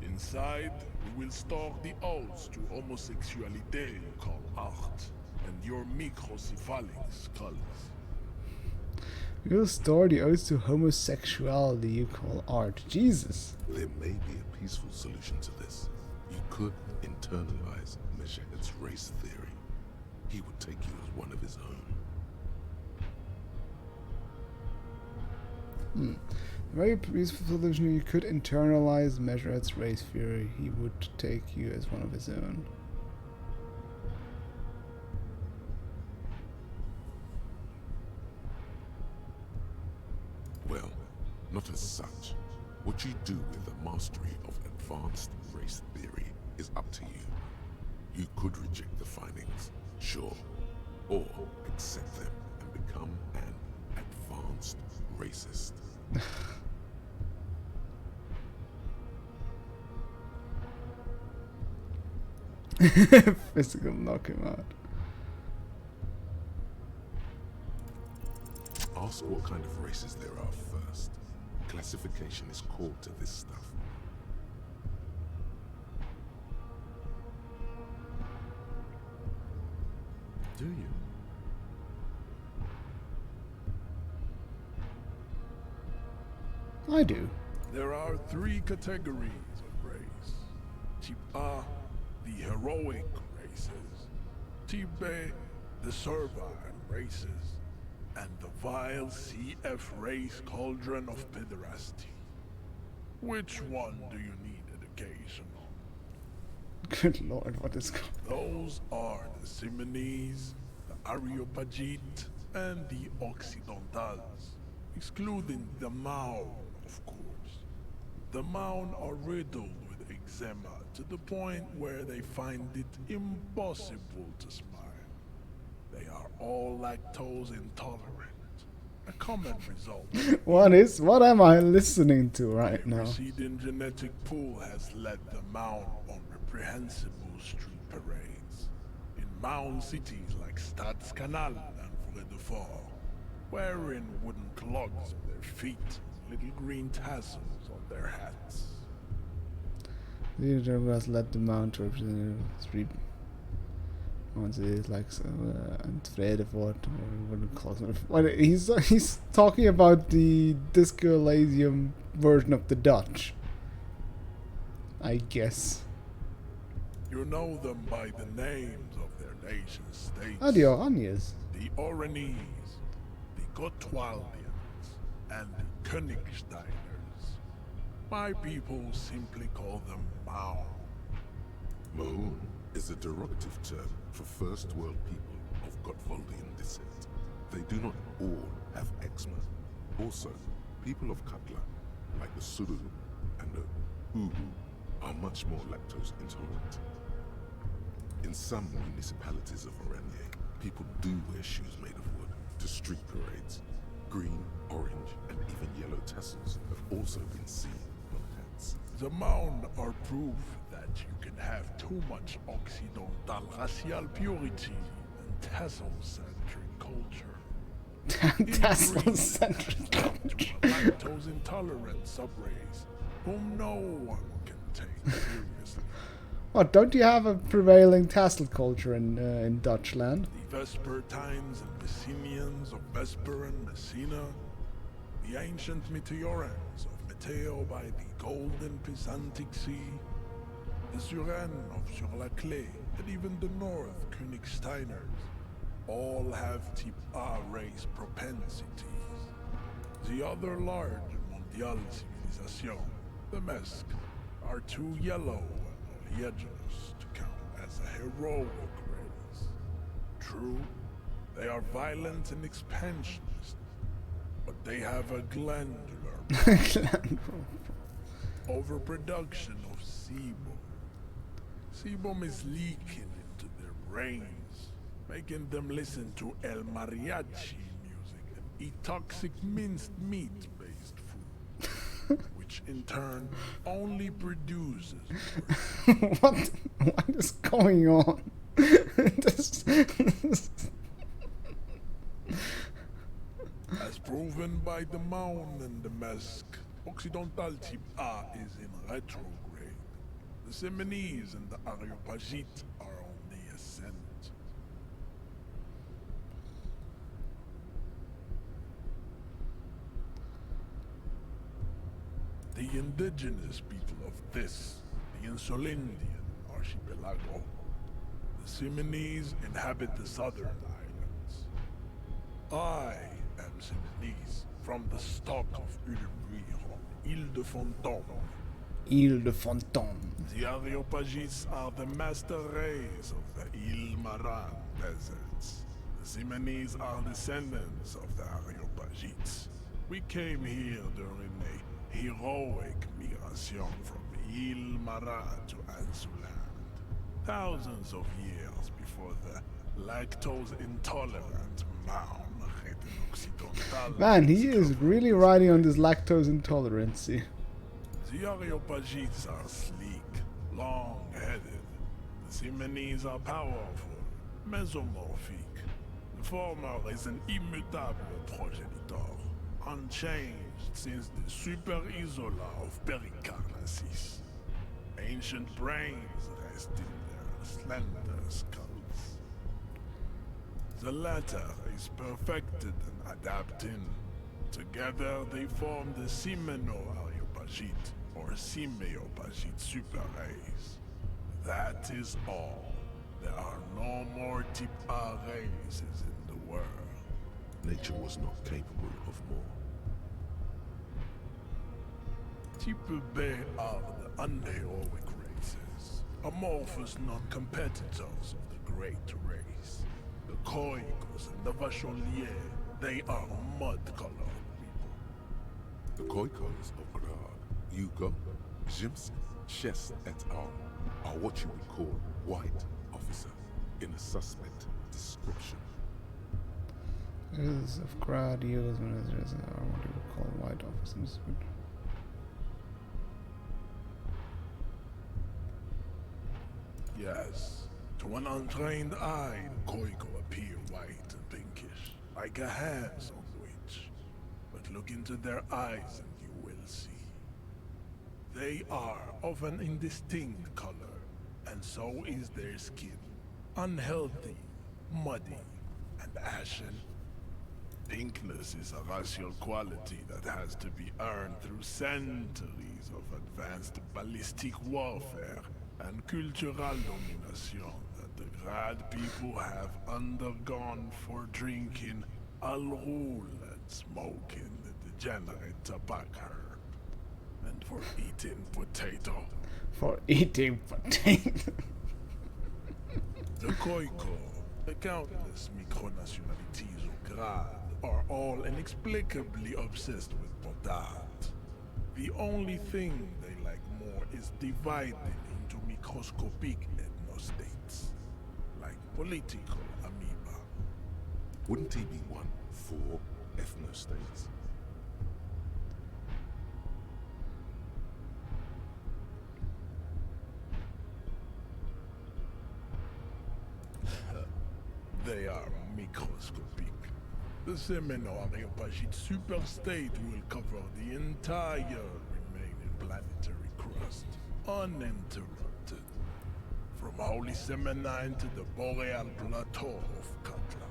Inside, we will store the odes to homosexuality you call art, and your microcephalic skulls. We'll store the odes to homosexuality you call art. Jesus. There may be a peaceful solution to this. You could internalize Meshet's race theory. He would take you as one of his own. Very peaceful solution. You could internalize Meshet's race theory. He would take you as one of his own. Well, not as such. What you do with the mastery of advanced race theory is up to you. You could reject the findings, sure, or accept them and become an advanced racist. Physical knock him out. Ask what kind of races there are first. Classification is core to this stuff. Do you? I do. There are 3 categories of race. Type A, the heroic races. Type B, the servile races. And the vile CF race cauldron of pederasty. Which one do you need education on? Good lord, what is going on? Those are the Simonese, the Areopagite, and the Occidentals, excluding the Maun, of course. The Maun are riddled with eczema to the point where they find it impossible to smile. They are all lactose intolerant, a common result. What am I listening to right now? A receding genetic pool has led the Maun on reprehensible street parades. In Maun cities like Stadskanal and Vredefort, wearing wooden clogs on their feet and little green tassels on their hats. The leader has led the mount to represent the street. Once it is like and Fredefort, what he's talking about the Disco Elysium version of the Dutch, I guess. You know them by the names of their nation states. Ah, the Oranians. The Oranese, the Gotwaldians, and the Königsteiners. My people simply call them Maun. Maun is a derogative term for first world people of Gotwaldian descent. They do not all have eczema. Also, people of Katla, like the Suru and the Ugu, are much more lactose intolerant. In some municipalities of Oranje, people do wear shoes made of wood to street parades. Green, orange, and even yellow tassels have also been seen on hats. The Maun are proof that you can have too much Occidental racial purity and tassel-centric culture. Tassel-centric culture. Lactose intolerant subrace whom no one can take seriously. What, don't you have a prevailing tassel culture in Dutchland? The Vespertines and Messenians of Vesper and Messina, the ancient Meteorans of Meteo by the golden Pisantic Sea, the Suren of Sur-la-Clé, and even the North Königsteiners, all have type A race propensities. The other large Mondial civilization, the Mesk, are too yellow and oleaginous to count as a heroic race. True, they are violent and expansionist, but they have a glandular overproduction of sebum. Sebum is leaking into their brains, making them listen to El Mariachi music and eat toxic minced meat-based food, which in turn only produces What is going on? As proven by the Maun and the Mesk, Occidental type A is in retrograde. The Simonese and the Areopagite are on the ascent. The indigenous people of this, the Insulindian archipelago, the Simonese inhabit the southern islands. I am Simonese, from the stock of Ulebuyron, Ile-de-Fantôme. Ile-de-Fantôme. The Areopagites are the master race of the Ile-Maran deserts. The Simonese are descendants of the Areopagites. We came here during a heroic migration from Ile-Maran to Ansuland, thousands of years before the lactose-intolerant Maun. Man, he is really riding on this lactose intolerancy. The Areopagites are sleek, long-headed. The Simonese are powerful, mesomorphic. The former is an immutable progenitor, unchanged since the Super Isola of Pericarnassus. Ancient brains rest in their slender skulls. The latter is perfected and adapting. Together they form the Simeno-Areopagite, or Simeopagite super race. That is all. There are no more type A races in the world. Nature was not capable of more. Type B are the unheroic races, amorphous non-competitors of the great race. The Koikos and the Vacholier, they are mud-colored people. The Khoikos of Grad, Hugo, Jimsk, Chess et al. Are what you would call white officers in a suspect description. Is of Grad, Yugos, are what you would call white officers. Yes, to an untrained eye, the Koiko appear white and pinkish, like a ham sandwich. But look into their eyes and you will see. They are of an indistinct color, and so is their skin. Unhealthy, muddy, and ashen. Pinkness is a racial quality that has to be earned through centuries of advanced ballistic warfare and cultural domination that the Grad people have undergone for drinking Al Rul and smoking the degenerate tobacco herb, and for eating potato. For eating potato. The Koiko, the countless micronationalities of Grad, are all inexplicably obsessed with potat. The only thing they like more is dividing into microscopic ethnostates, like political amoeba. Wouldn't he be one for ethnostates? They are microscopic. The Semeno-Areopagite superstate will cover the entire remaining planetary crust, uninterrupted. From Holy Semenine to the Boreal Plateau of Katla.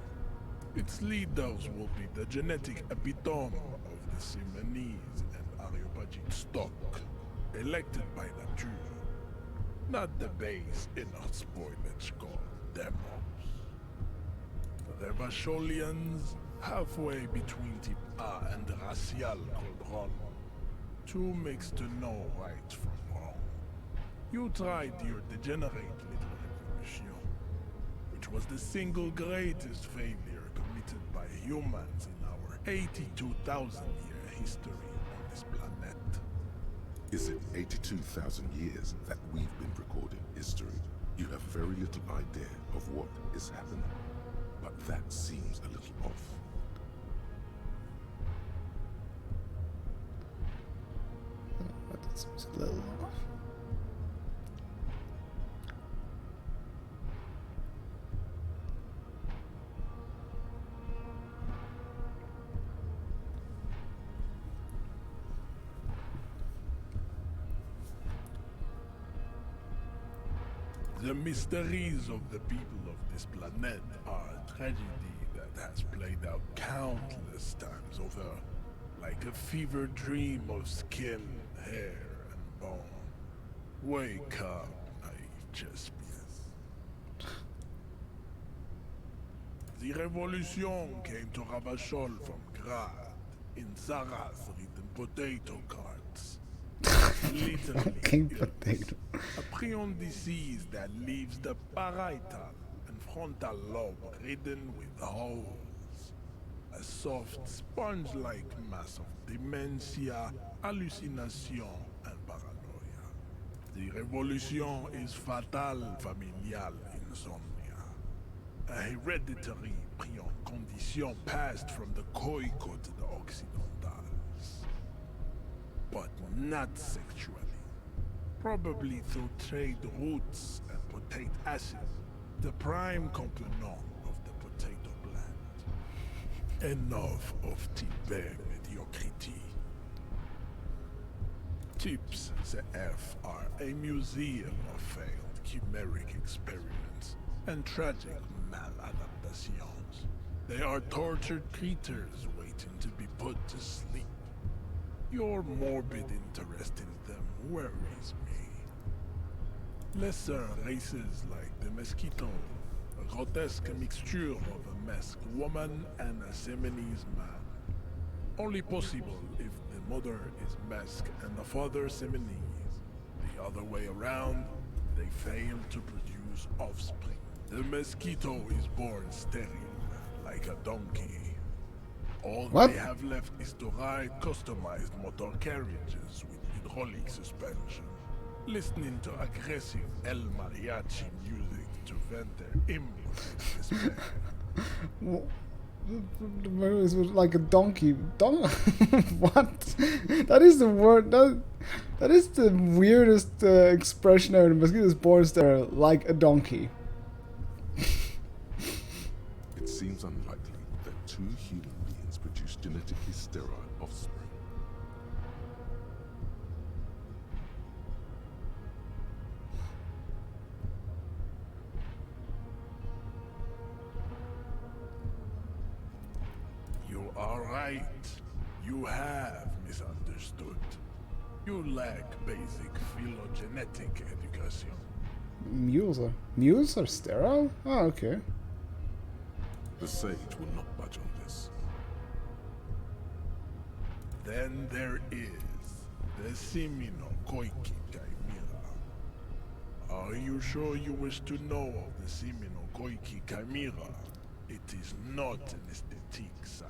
Its leaders will be the genetic epitome of the Simonese and Areopagite stock, elected by nature, not the base inert spoilage called demos. The Vacholians, halfway between Type A and Racial called Ron. Two mixed to know right from wrong. You tried your degenerate little revolution, which was the single greatest failure committed by humans in our 82,000-year history on this planet. Is it 82,000 years that we've been recording history? You have very little idea of what is happening, but that seems a little off. But it seems a little off. The mysteries of the people of this planet are a tragedy that has played out countless times over, like a fever dream of skin, hair, and bone. Wake up, naive Chespius. The revolution came to Ravachol from Grad, in Zaras-ridden potato carts. Literally, Potato. a prion disease that leaves the parietal and frontal lobe ridden with holes. A soft, sponge-like mass of dementia, hallucination, and paranoia. The revolution is fatal familial insomnia. A hereditary prion condition passed from the Koiko to the Occidentals. But not sexually. Probably through trade routes and aspartate acid, the prime component of the potato plant. Enough of type mediocrity. Tips CF are a museum of failed chimeric experiments and tragic maladaptations. They are tortured creatures waiting to be put to sleep. Your morbid interest in them worries me. Lesser races like the mosquito, a grotesque mixture of a masked woman and a Seminese man. Only possible if the mother is masked and the father Seminese. The other way around, they fail to produce offspring. The mosquito is born sterile, like a donkey. All What? they have left is to ride customized motor carriages with hydraulic suspension, listening to aggressive El Mariachi music to vent their impotent despair. It was like a donkey. What? That is the word. That is the weirdest expression ever. The mosquito is born sterile, like a donkey. It seems unlikely that two human beings produce genetically sterile offspring. You are right. You have misunderstood. You lack basic phylogenetic education. Mules are sterile? Oh, okay. The sage will not budge on this. Then there is the Seminokoiki Chimera. Are you sure you wish to know of the Seminokoiki Chimera? It is not an aesthetic site.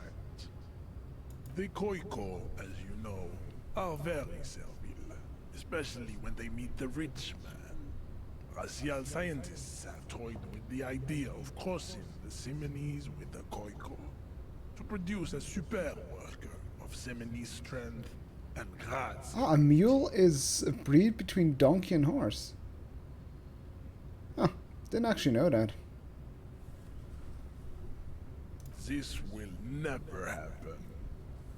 The Koiko, as you know, are very servile, especially when they meet the rich man. Racial scientists have toyed with the idea of crossing the Seminese with the Koiko to produce a super worker of Seminese strength and grace. Ah, a mule is a breed between donkey and horse. Huh, didn't actually know that. This will never happen.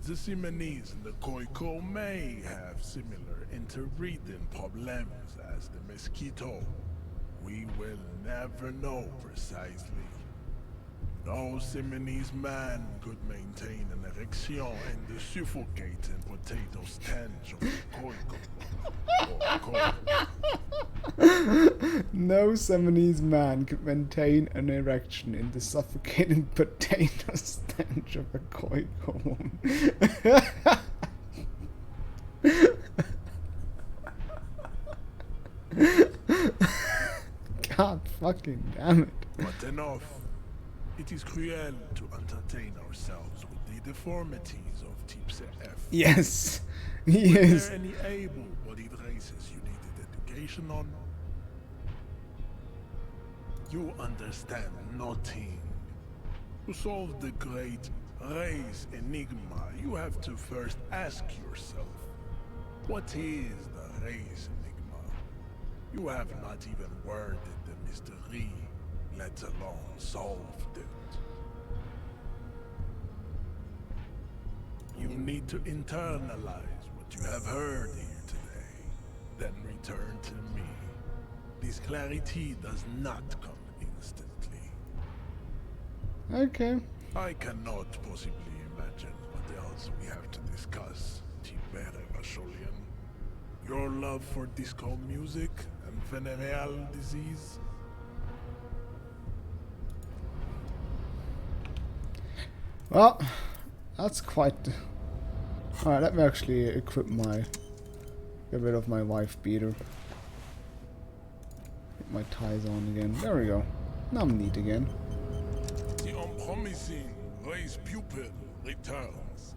The Seminese and the Koiko may have similar interbreeding problems as the mosquito. We will never know precisely. No Seminese man could maintain an erection in the suffocating potato stench of the Koiko. No Seminese man could maintain an erection in the suffocating potato stench of a Koiko woman. God fucking damn it. But enough. It is cruel to entertain ourselves with the deformities of Type CF. Yes. Were Yes. there any able-bodied races you needed education on? You understand nothing. To solve the great race enigma, you have to first ask yourself, what is the race enigma? You have not even worded the mystery, let alone solved it. You need to internalize what you have heard here today, then return to me. This clarity does not come instantly. Okay. I cannot possibly imagine what else we have to discuss, Tibere Vasholian. Your love for disco music and venereal disease? Well, that's quite... Alright, let me actually equip my... Get rid of my wife beater. Get my ties on again. There we go. Now I'm neat again. The unpromising race pupil returns.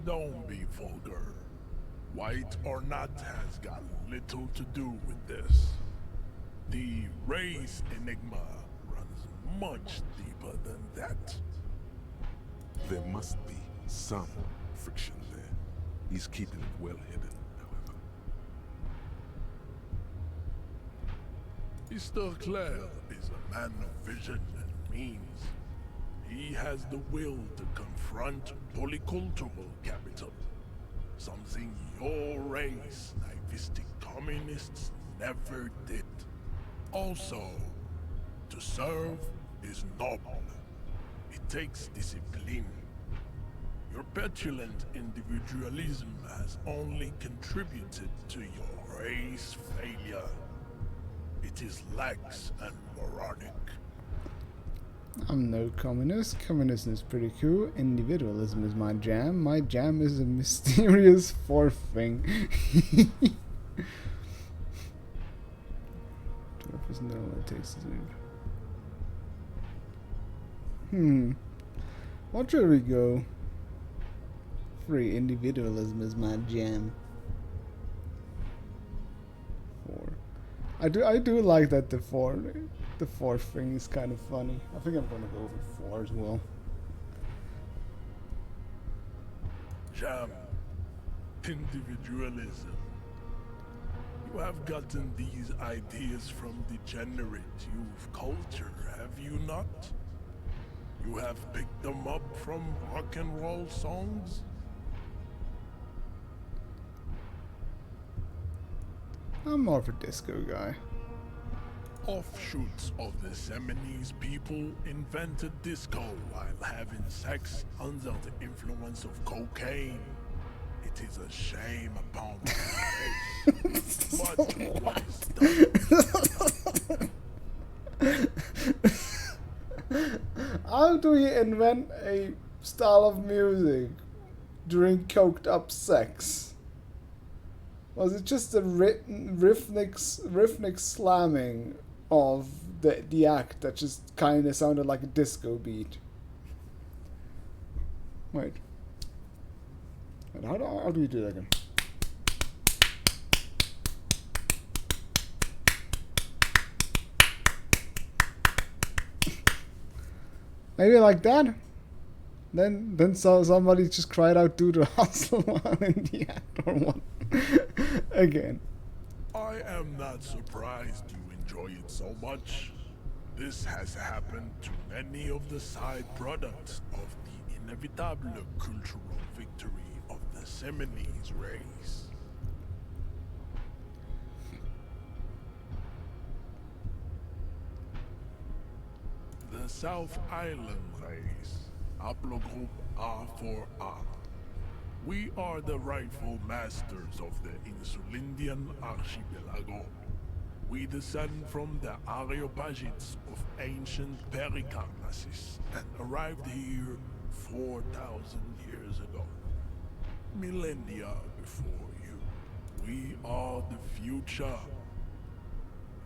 Don't be vulgar. White or not has got little to do with this. The race enigma runs much deeper than that. There must be some friction there. He's keeping it well hidden, however. Mr. Clare is a man of vision and means. He has the will to confront polycultural capital, something your race, naivistic communists, never did. Also, to serve is noble. It takes discipline. Your petulant individualism has only contributed to your race failure. It is lax and moronic. I'm no communist. Communism is pretty cool. Individualism is my jam. My jam is a mysterious fourth thing. Doesn't know what it takes to do. What should we go? Free individualism is my jam. 4. I do like that the fourth thing is kind of funny. I think I'm gonna go with 4 as well. Jam. Individualism. You have gotten these ideas from degenerate youth culture, have you not? You have picked them up from rock and roll songs? I'm more of a disco guy. Offshoots of the Seminoles people invented disco while having sex under the influence of cocaine. It is a shame upon my face. But what is done? How do you invent a style of music during coked up sex? Was it just a rhythmic slamming of the act that just kind of sounded like a disco beat? Wait. How do you do that again? Maybe like that? Then somebody just cried out "do the hustle" while in the act or what? Again. I am not surprised you enjoy it so much. This has happened to many of the side products of the inevitable cultural victory of the Seminoles race. The South Island race, haplogroup A4A. We are the rightful masters of the Insulindian archipelago. We descend from the Areopagites of ancient Pericarnassus and arrived here 4,000 years ago. Millennia before you. We are the future.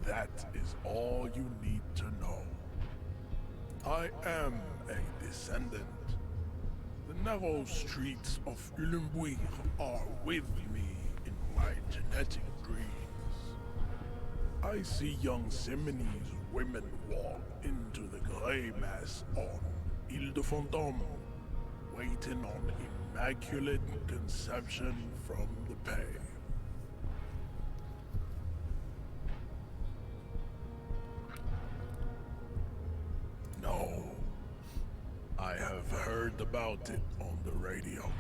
That is all you need to know. I am a descendant. The narrow streets of Ulimbuir are with me in my genetic dreams. I see young Seminoles women walk into the grey mass on Ile de Fantôme, waiting on immaculate conception from the Pay. No. I have heard about it on the radio.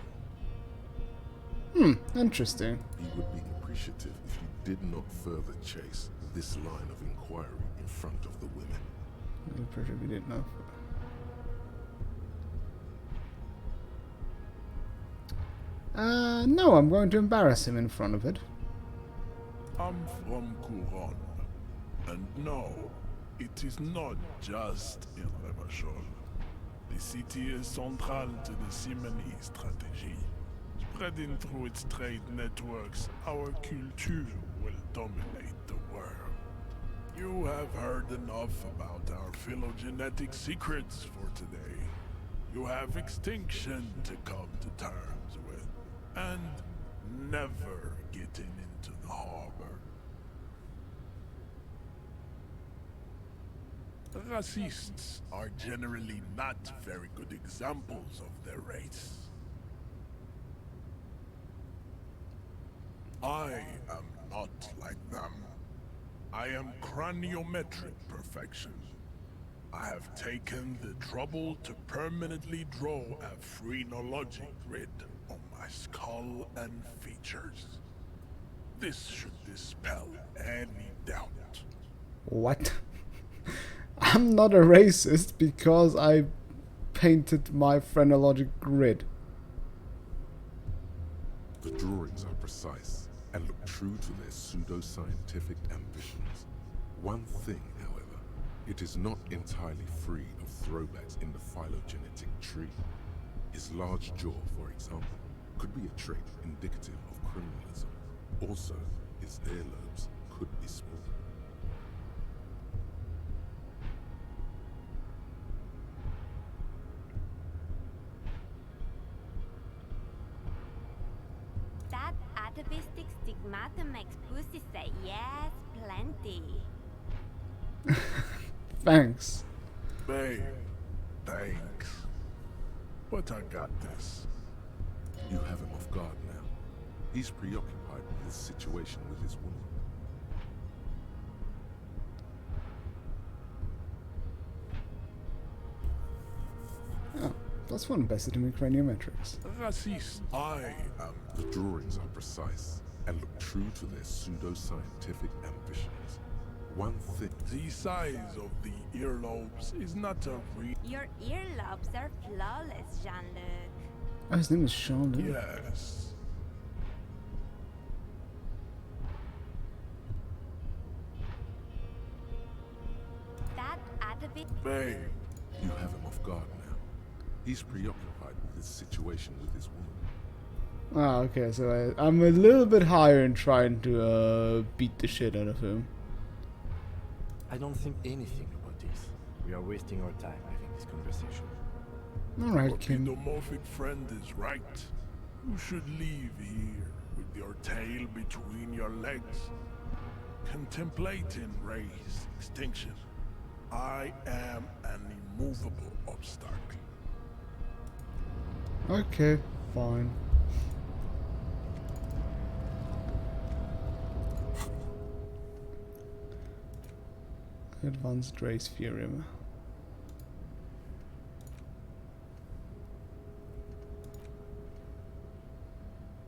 Interesting. He would be appreciative if you did not further chase this line of inquiry in front of the women. I'm pretty sure we didn't know. No, I'm going to embarrass him in front of it. I'm from Couronne. And no, it is not just irreversible. The city is central to the Seminoles strategy. Spreading through its trade networks, our culture will dominate the world. You have heard enough about our phylogenetic secrets for today. You have extinction to come to terms with, and never getting into the harbor. Racists are generally not very good examples of their race. I am not like them. I am craniometric perfection. I have taken the trouble to permanently draw a phrenologic grid on my skull and features. This should dispel any doubt. What? I'm not a racist because I painted my phrenologic grid. The drawings are precise and look true to their pseudo-scientific ambitions. One thing, however, it is not entirely free of throwbacks in the phylogenetic tree. His large jaw, for example, could be a trait indicative of criminalism. Also, his earlobes could be small. That atavistic stigmata makes pussy say yes, plenty. Thanks. Babe, thanks. But I got this. You have him off guard now. He's preoccupied with his situation with his woman. Oh, that's one best in craniometrics. Racist. I am. The drawings are precise and look true to their pseudo-scientific ambitions. One thing. The size of the earlobes is not a real. Your earlobes are flawless, Jean-Luc. Oh, his name is Sean. Yes. That atavistic. Babe. You have him off guard now. He's preoccupied with his situation with his woman. Ah, okay, so I'm a little bit higher in trying to beat the shit out of him. I don't think anything about this. We are wasting our time having this conversation. Alright, Your Kim. endomorphic friend is right. You should leave here with your tail between your legs, contemplating race extinction. I am an immovable obstacle. Okay, fine. Advanced race theorem.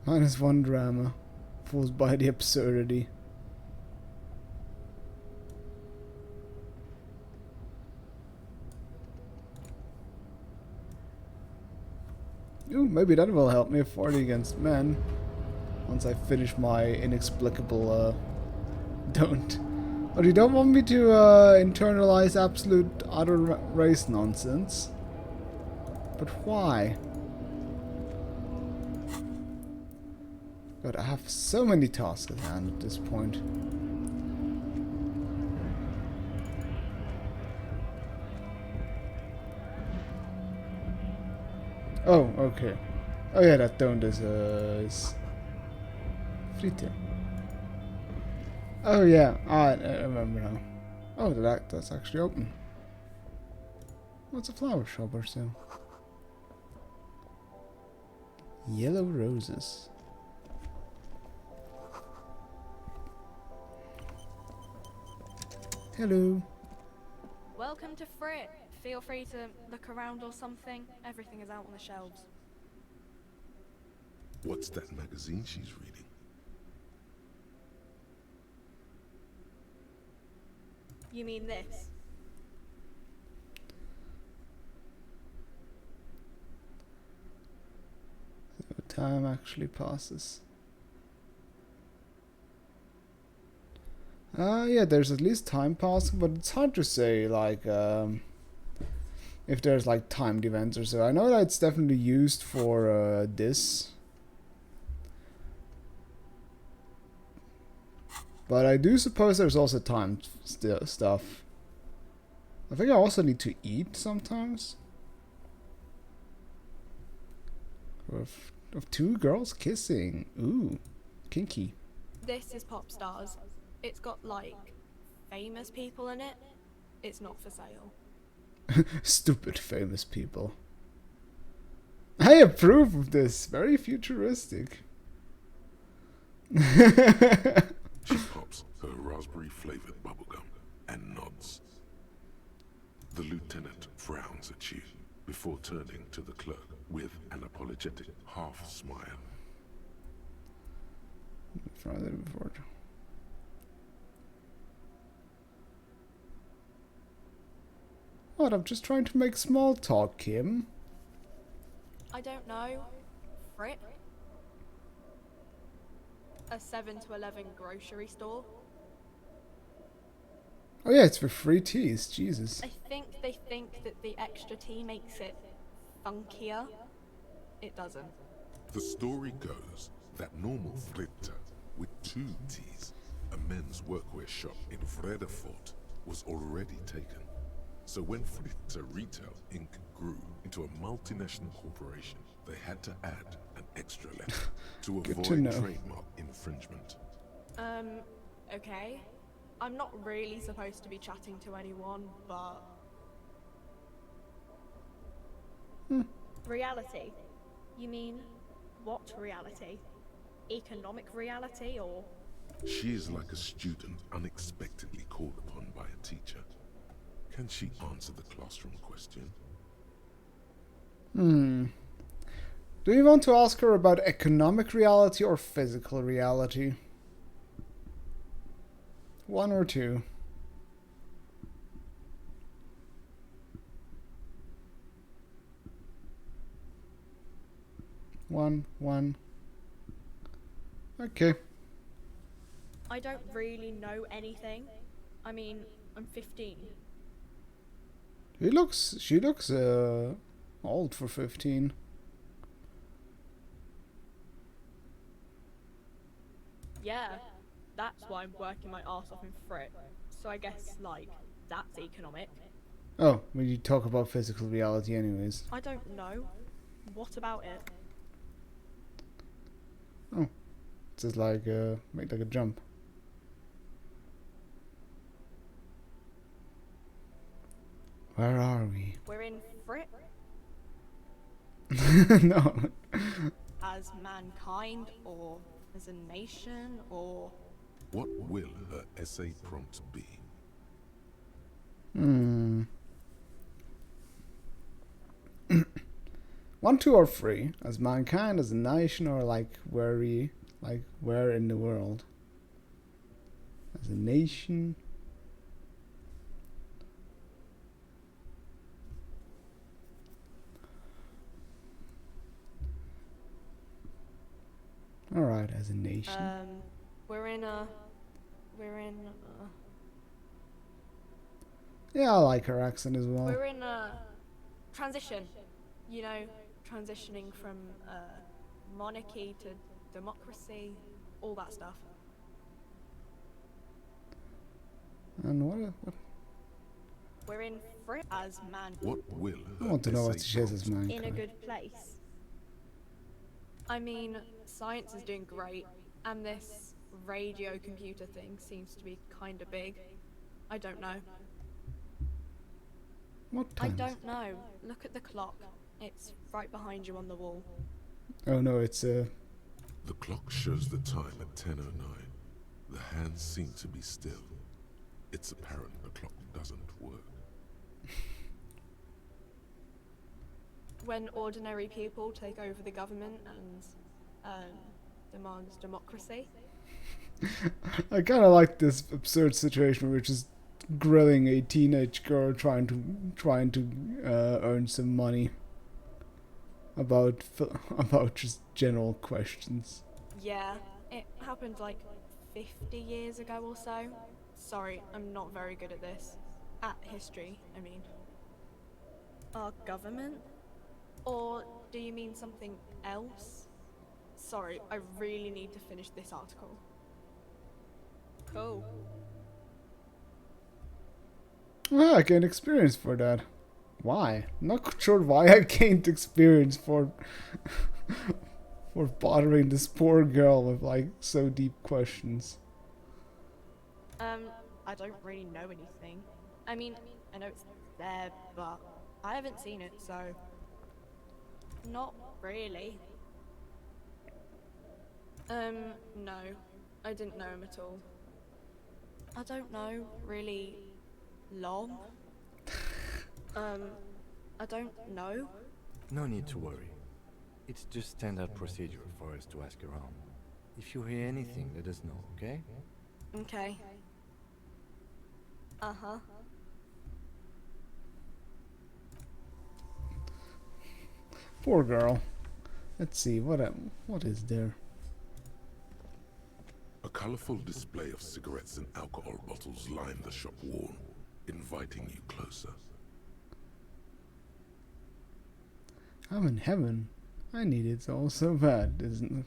-1 drama, forced by the absurdity. Ooh, maybe that will help me 40 against men. Once I finish my inexplicable, don't. But you don't want me to internalize absolute utter race nonsense. But why? God, I have so many tasks at hand at this point. Oh, okay. Oh yeah, that don't is Fritte. Oh yeah, I remember now. Oh, that's actually open. What's a flower shop or so? Yellow roses. Hello. Welcome to Frit. Feel free to look around or something. Everything is out on the shelves. What's that magazine she's reading? You mean this? So time actually passes. Yeah, there's at least time passing, but it's hard to say, like, if there's, like, timed events or so. I know that it's definitely used for, this. But I do suppose there's also timed stuff. I think I also need to eat sometimes. Of two girls kissing. Ooh, kinky. This is Pop Stars. It's got, like, famous people in it. It's not for sale. Stupid famous people. I approve of this. Very futuristic. She pops her raspberry flavored bubblegum and nods. The lieutenant frowns at you before turning to the clerk with an apologetic half smile. Tried that before. What? I'm just trying to make small talk, Kim. I don't know. Frit? A 7 to 11 grocery store? Oh yeah, it's for free teas. Jesus. I think they think that the extra tea makes it funkier. It doesn't. The story goes that normal Fritter with 2 T's, a men's workwear shop in Vredefort, was already taken. So when Fritter Retail Inc. grew into a multinational corporation, they had to add an extra letter to avoid trademark infringement. Okay. I'm not really supposed to be chatting to anyone, but... Reality? You mean, what reality? Economic reality, or...? She is like a student unexpectedly called upon by a teacher. Can she answer the classroom question? Do you want to ask her about economic reality or physical reality? One or two. One. Okay. I don't really know anything. I mean, I'm 15. She looks old for 15. Yeah, that's why I'm working my arse off in Frit. So I guess, like, that's economic. Oh, when you talk about physical reality anyways. I don't know. What about it? Oh. It's just like, make like a jump. Where are we? We're in Frit? No. As mankind, or as a nation, or... What will her essay prompt be? 1, 2, or 3. As mankind, as a nation, or like where in the world? As a nation. Alright, as a nation. Yeah, I like her accent as well. We're in a transition. You know, transitioning from monarchy to democracy, all that stuff. And what? We're in Frit as man. What will I her want to know what essay she says as prompt mankind. In a good place. I mean, science is doing great, and this radio computer thing seems to be kinda big. I don't know. What I time? don't know. Look at the clock. It's right behind you on the wall. Oh no, it's The clock shows the time at 10:09. The hands seem to be still. It's apparent the clock doesn't work. When ordinary people take over the government and demands democracy. I kind of like this absurd situation where we're just grilling a teenage girl trying to earn some money about just general questions. Yeah, it happened like 50 years ago or so. Sorry, I'm not very good at this. At history, I mean. Our government? Or do you mean something else? Sorry, I really need to finish this article. Cool. Well, I gained experience for that. Why? I'm not sure why I gained experience for for bothering this poor girl with like so deep questions. I don't really know anything. I mean, I know it's there, but I haven't seen it, so... Not really. No. I didn't know him at all. I don't know, really long. I don't know. No need to worry. It's just standard procedure for us to ask around. If you hear anything, let us know, okay? Okay. Uh-huh. Poor girl. Let's see, what is there? A colorful display of cigarettes and alcohol bottles line the shop wall, inviting you closer. I'm in heaven. I need it all so bad, isn't it?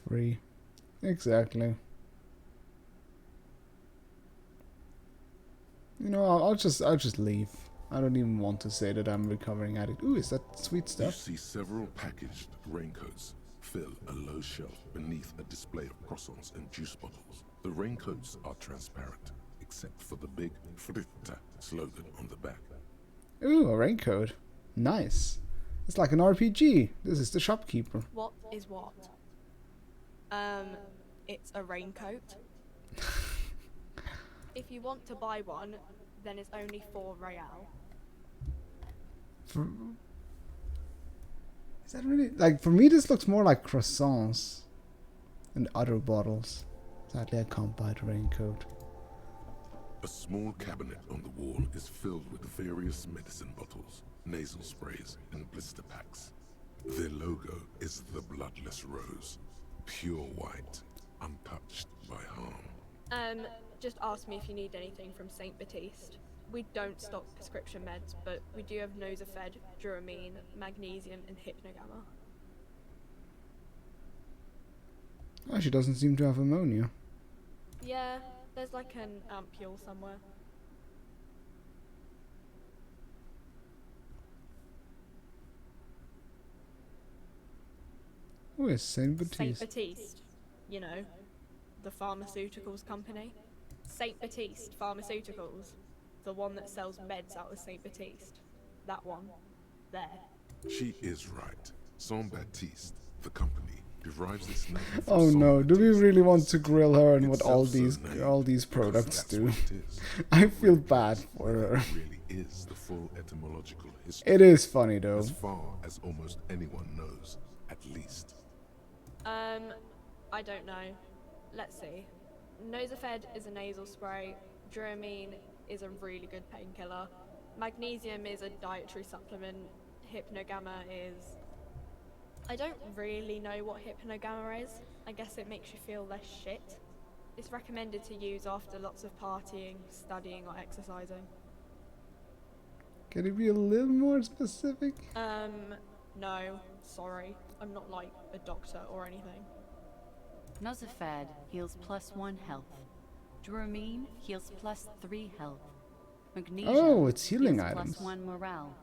Free. Exactly. You know, I'll just leave. I don't even want to say that I'm a recovering addict. Ooh, is that sweet You stuff? see several packaged raincoats fill a low shelf beneath a display of croissants and juice bottles. The raincoats are transparent, except for the big Fritta slogan on the back. Ooh, a raincoat. Nice. It's like an RPG. This is the shopkeeper. What is what? It's a raincoat. If you want to buy one, then it's only 4 real. Is that really... Like, for me this looks more like croissants and other bottles. Sadly, I can't buy the raincoat. A small cabinet on the wall is filled with various medicine bottles, nasal sprays, and blister packs. Their logo is the bloodless rose, pure white, untouched by harm. Just ask me if you need anything from St. Baptiste. We don't stock prescription meds, but we do have Nosafed, Duramine, magnesium, and Hypnogamma. Oh, she doesn't seem to have ammonia. Yeah, there's like an ampule somewhere. Who is Saint Baptiste? St. Baptiste, you know, the pharmaceuticals company. St. Baptiste Pharmaceuticals, the one that sells meds out of St. Baptiste. That one, there. She is right. Saint Baptiste, the company, derives its name from Oh Saint no, do we Baptiste. really want to grill her on what Itself so all these named products because do? that's what it is. I feel bad for her. It really is the full etymological history. It is funny though. As far as almost anyone knows, at least. I don't know. Let's see. Nosafed is a nasal spray. Duramine is a really good painkiller. Magnesium is a dietary supplement. Hypnogamma is... I don't really know what Hypnogamma is. I guess it makes you feel less shit. It's recommended to use after lots of partying, studying, or exercising. Can you be a little more specific? No, sorry. I'm not like a doctor or anything. Nosafed heals +1 health. Duramine heals +3 health. Magnesium Oh, it's healing heals items. +1 morale.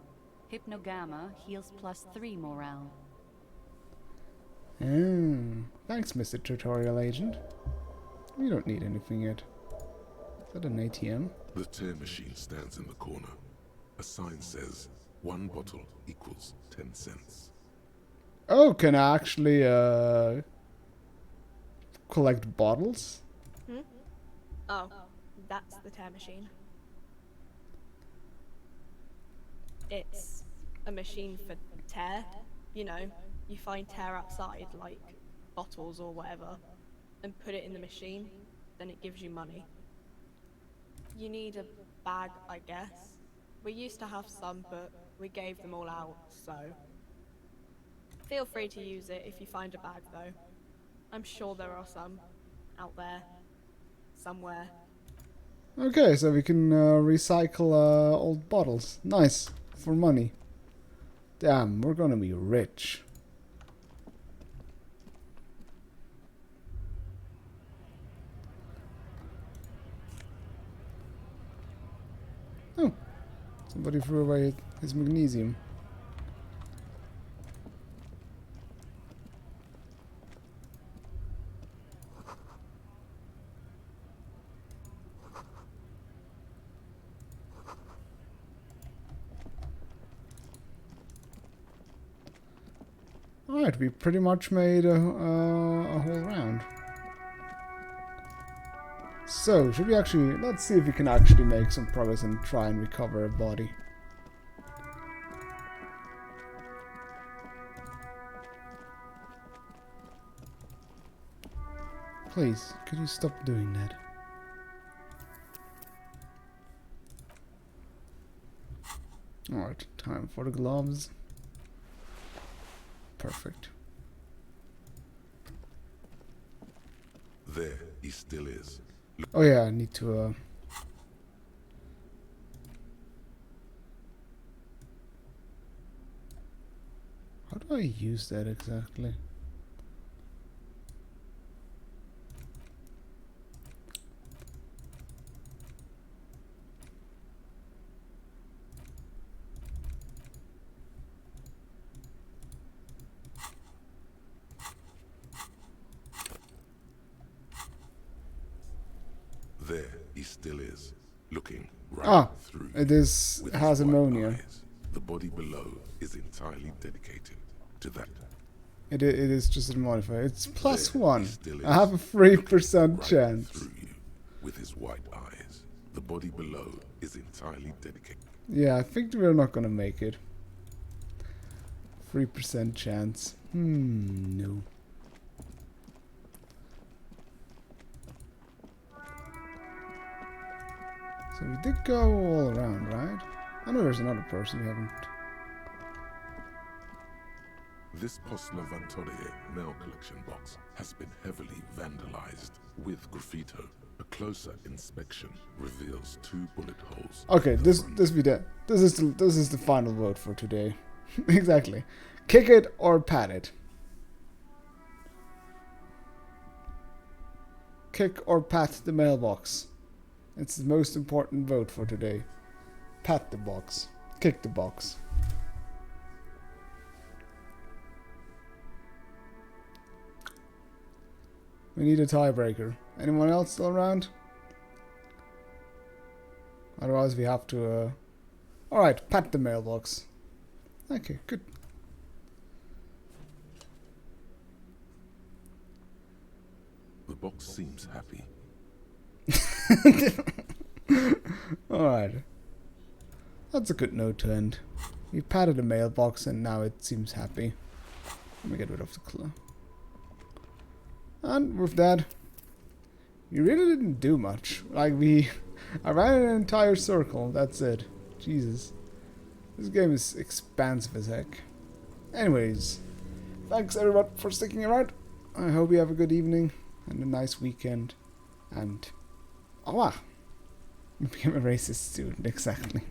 Hypnogamma heals +3 morale. Thanks, Mr. Tutorial Agent. We don't need anything yet. Is that an ATM? The tear machine stands in the corner. A sign says, 1 bottle equals 10 cents. Oh, can I actually collect bottles? Oh, that's the tear machine. It's a machine for tear. You know, you find tear outside, like bottles or whatever, and put it in the machine, then it gives you money. You need a bag, I guess. We used to have some, but we gave them all out, so... Feel free to use it if you find a bag, though. I'm sure there are some out there, somewhere. Okay, so we can recycle old bottles. Nice. For money. Damn, we're gonna be rich. Oh. Somebody threw away his magnesium. Alright, we pretty much made a whole round. So, should we actually... Let's see if we can actually make some progress and try and recover a body. Please, could you stop doing that? Alright, time for the gloves. Perfect. There he still is. Oh yeah, I need to how do I use that exactly? There he still is, looking right through it is with has his white ammonia. eyes. The body below is entirely dedicated to that. It is just a modifier. It's plus There one. he still I have a 3% right chance. through you with his white eyes. The body below is entirely dedicated. Yeah, I think we're not gonna make it. 3% chance. No. So we did go all around, right? I know there's another person we haven't. This Postlovantorie mail collection box has been heavily vandalized with graffito. A closer inspection reveals 2 bullet holes. Okay, this be that. This is the final vote for today. Exactly. Kick it or pat it. Kick or pat the mailbox. It's the most important vote for today. Pat the box. Kick the box. We need a tiebreaker. Anyone else still around? Otherwise we have to... Alright, pat the mailbox. Okay, good. The box seems happy. Alright. That's a good note to end. We patted the mailbox and now it seems happy. Let me get rid of the clue. And with that, we really didn't do much. Like I ran in an entire circle, that's it. Jesus. This game is expansive as heck. Anyways, thanks everyone for sticking around. I hope you have a good evening and a nice weekend. And... Oh wow. I became a racist student, exactly.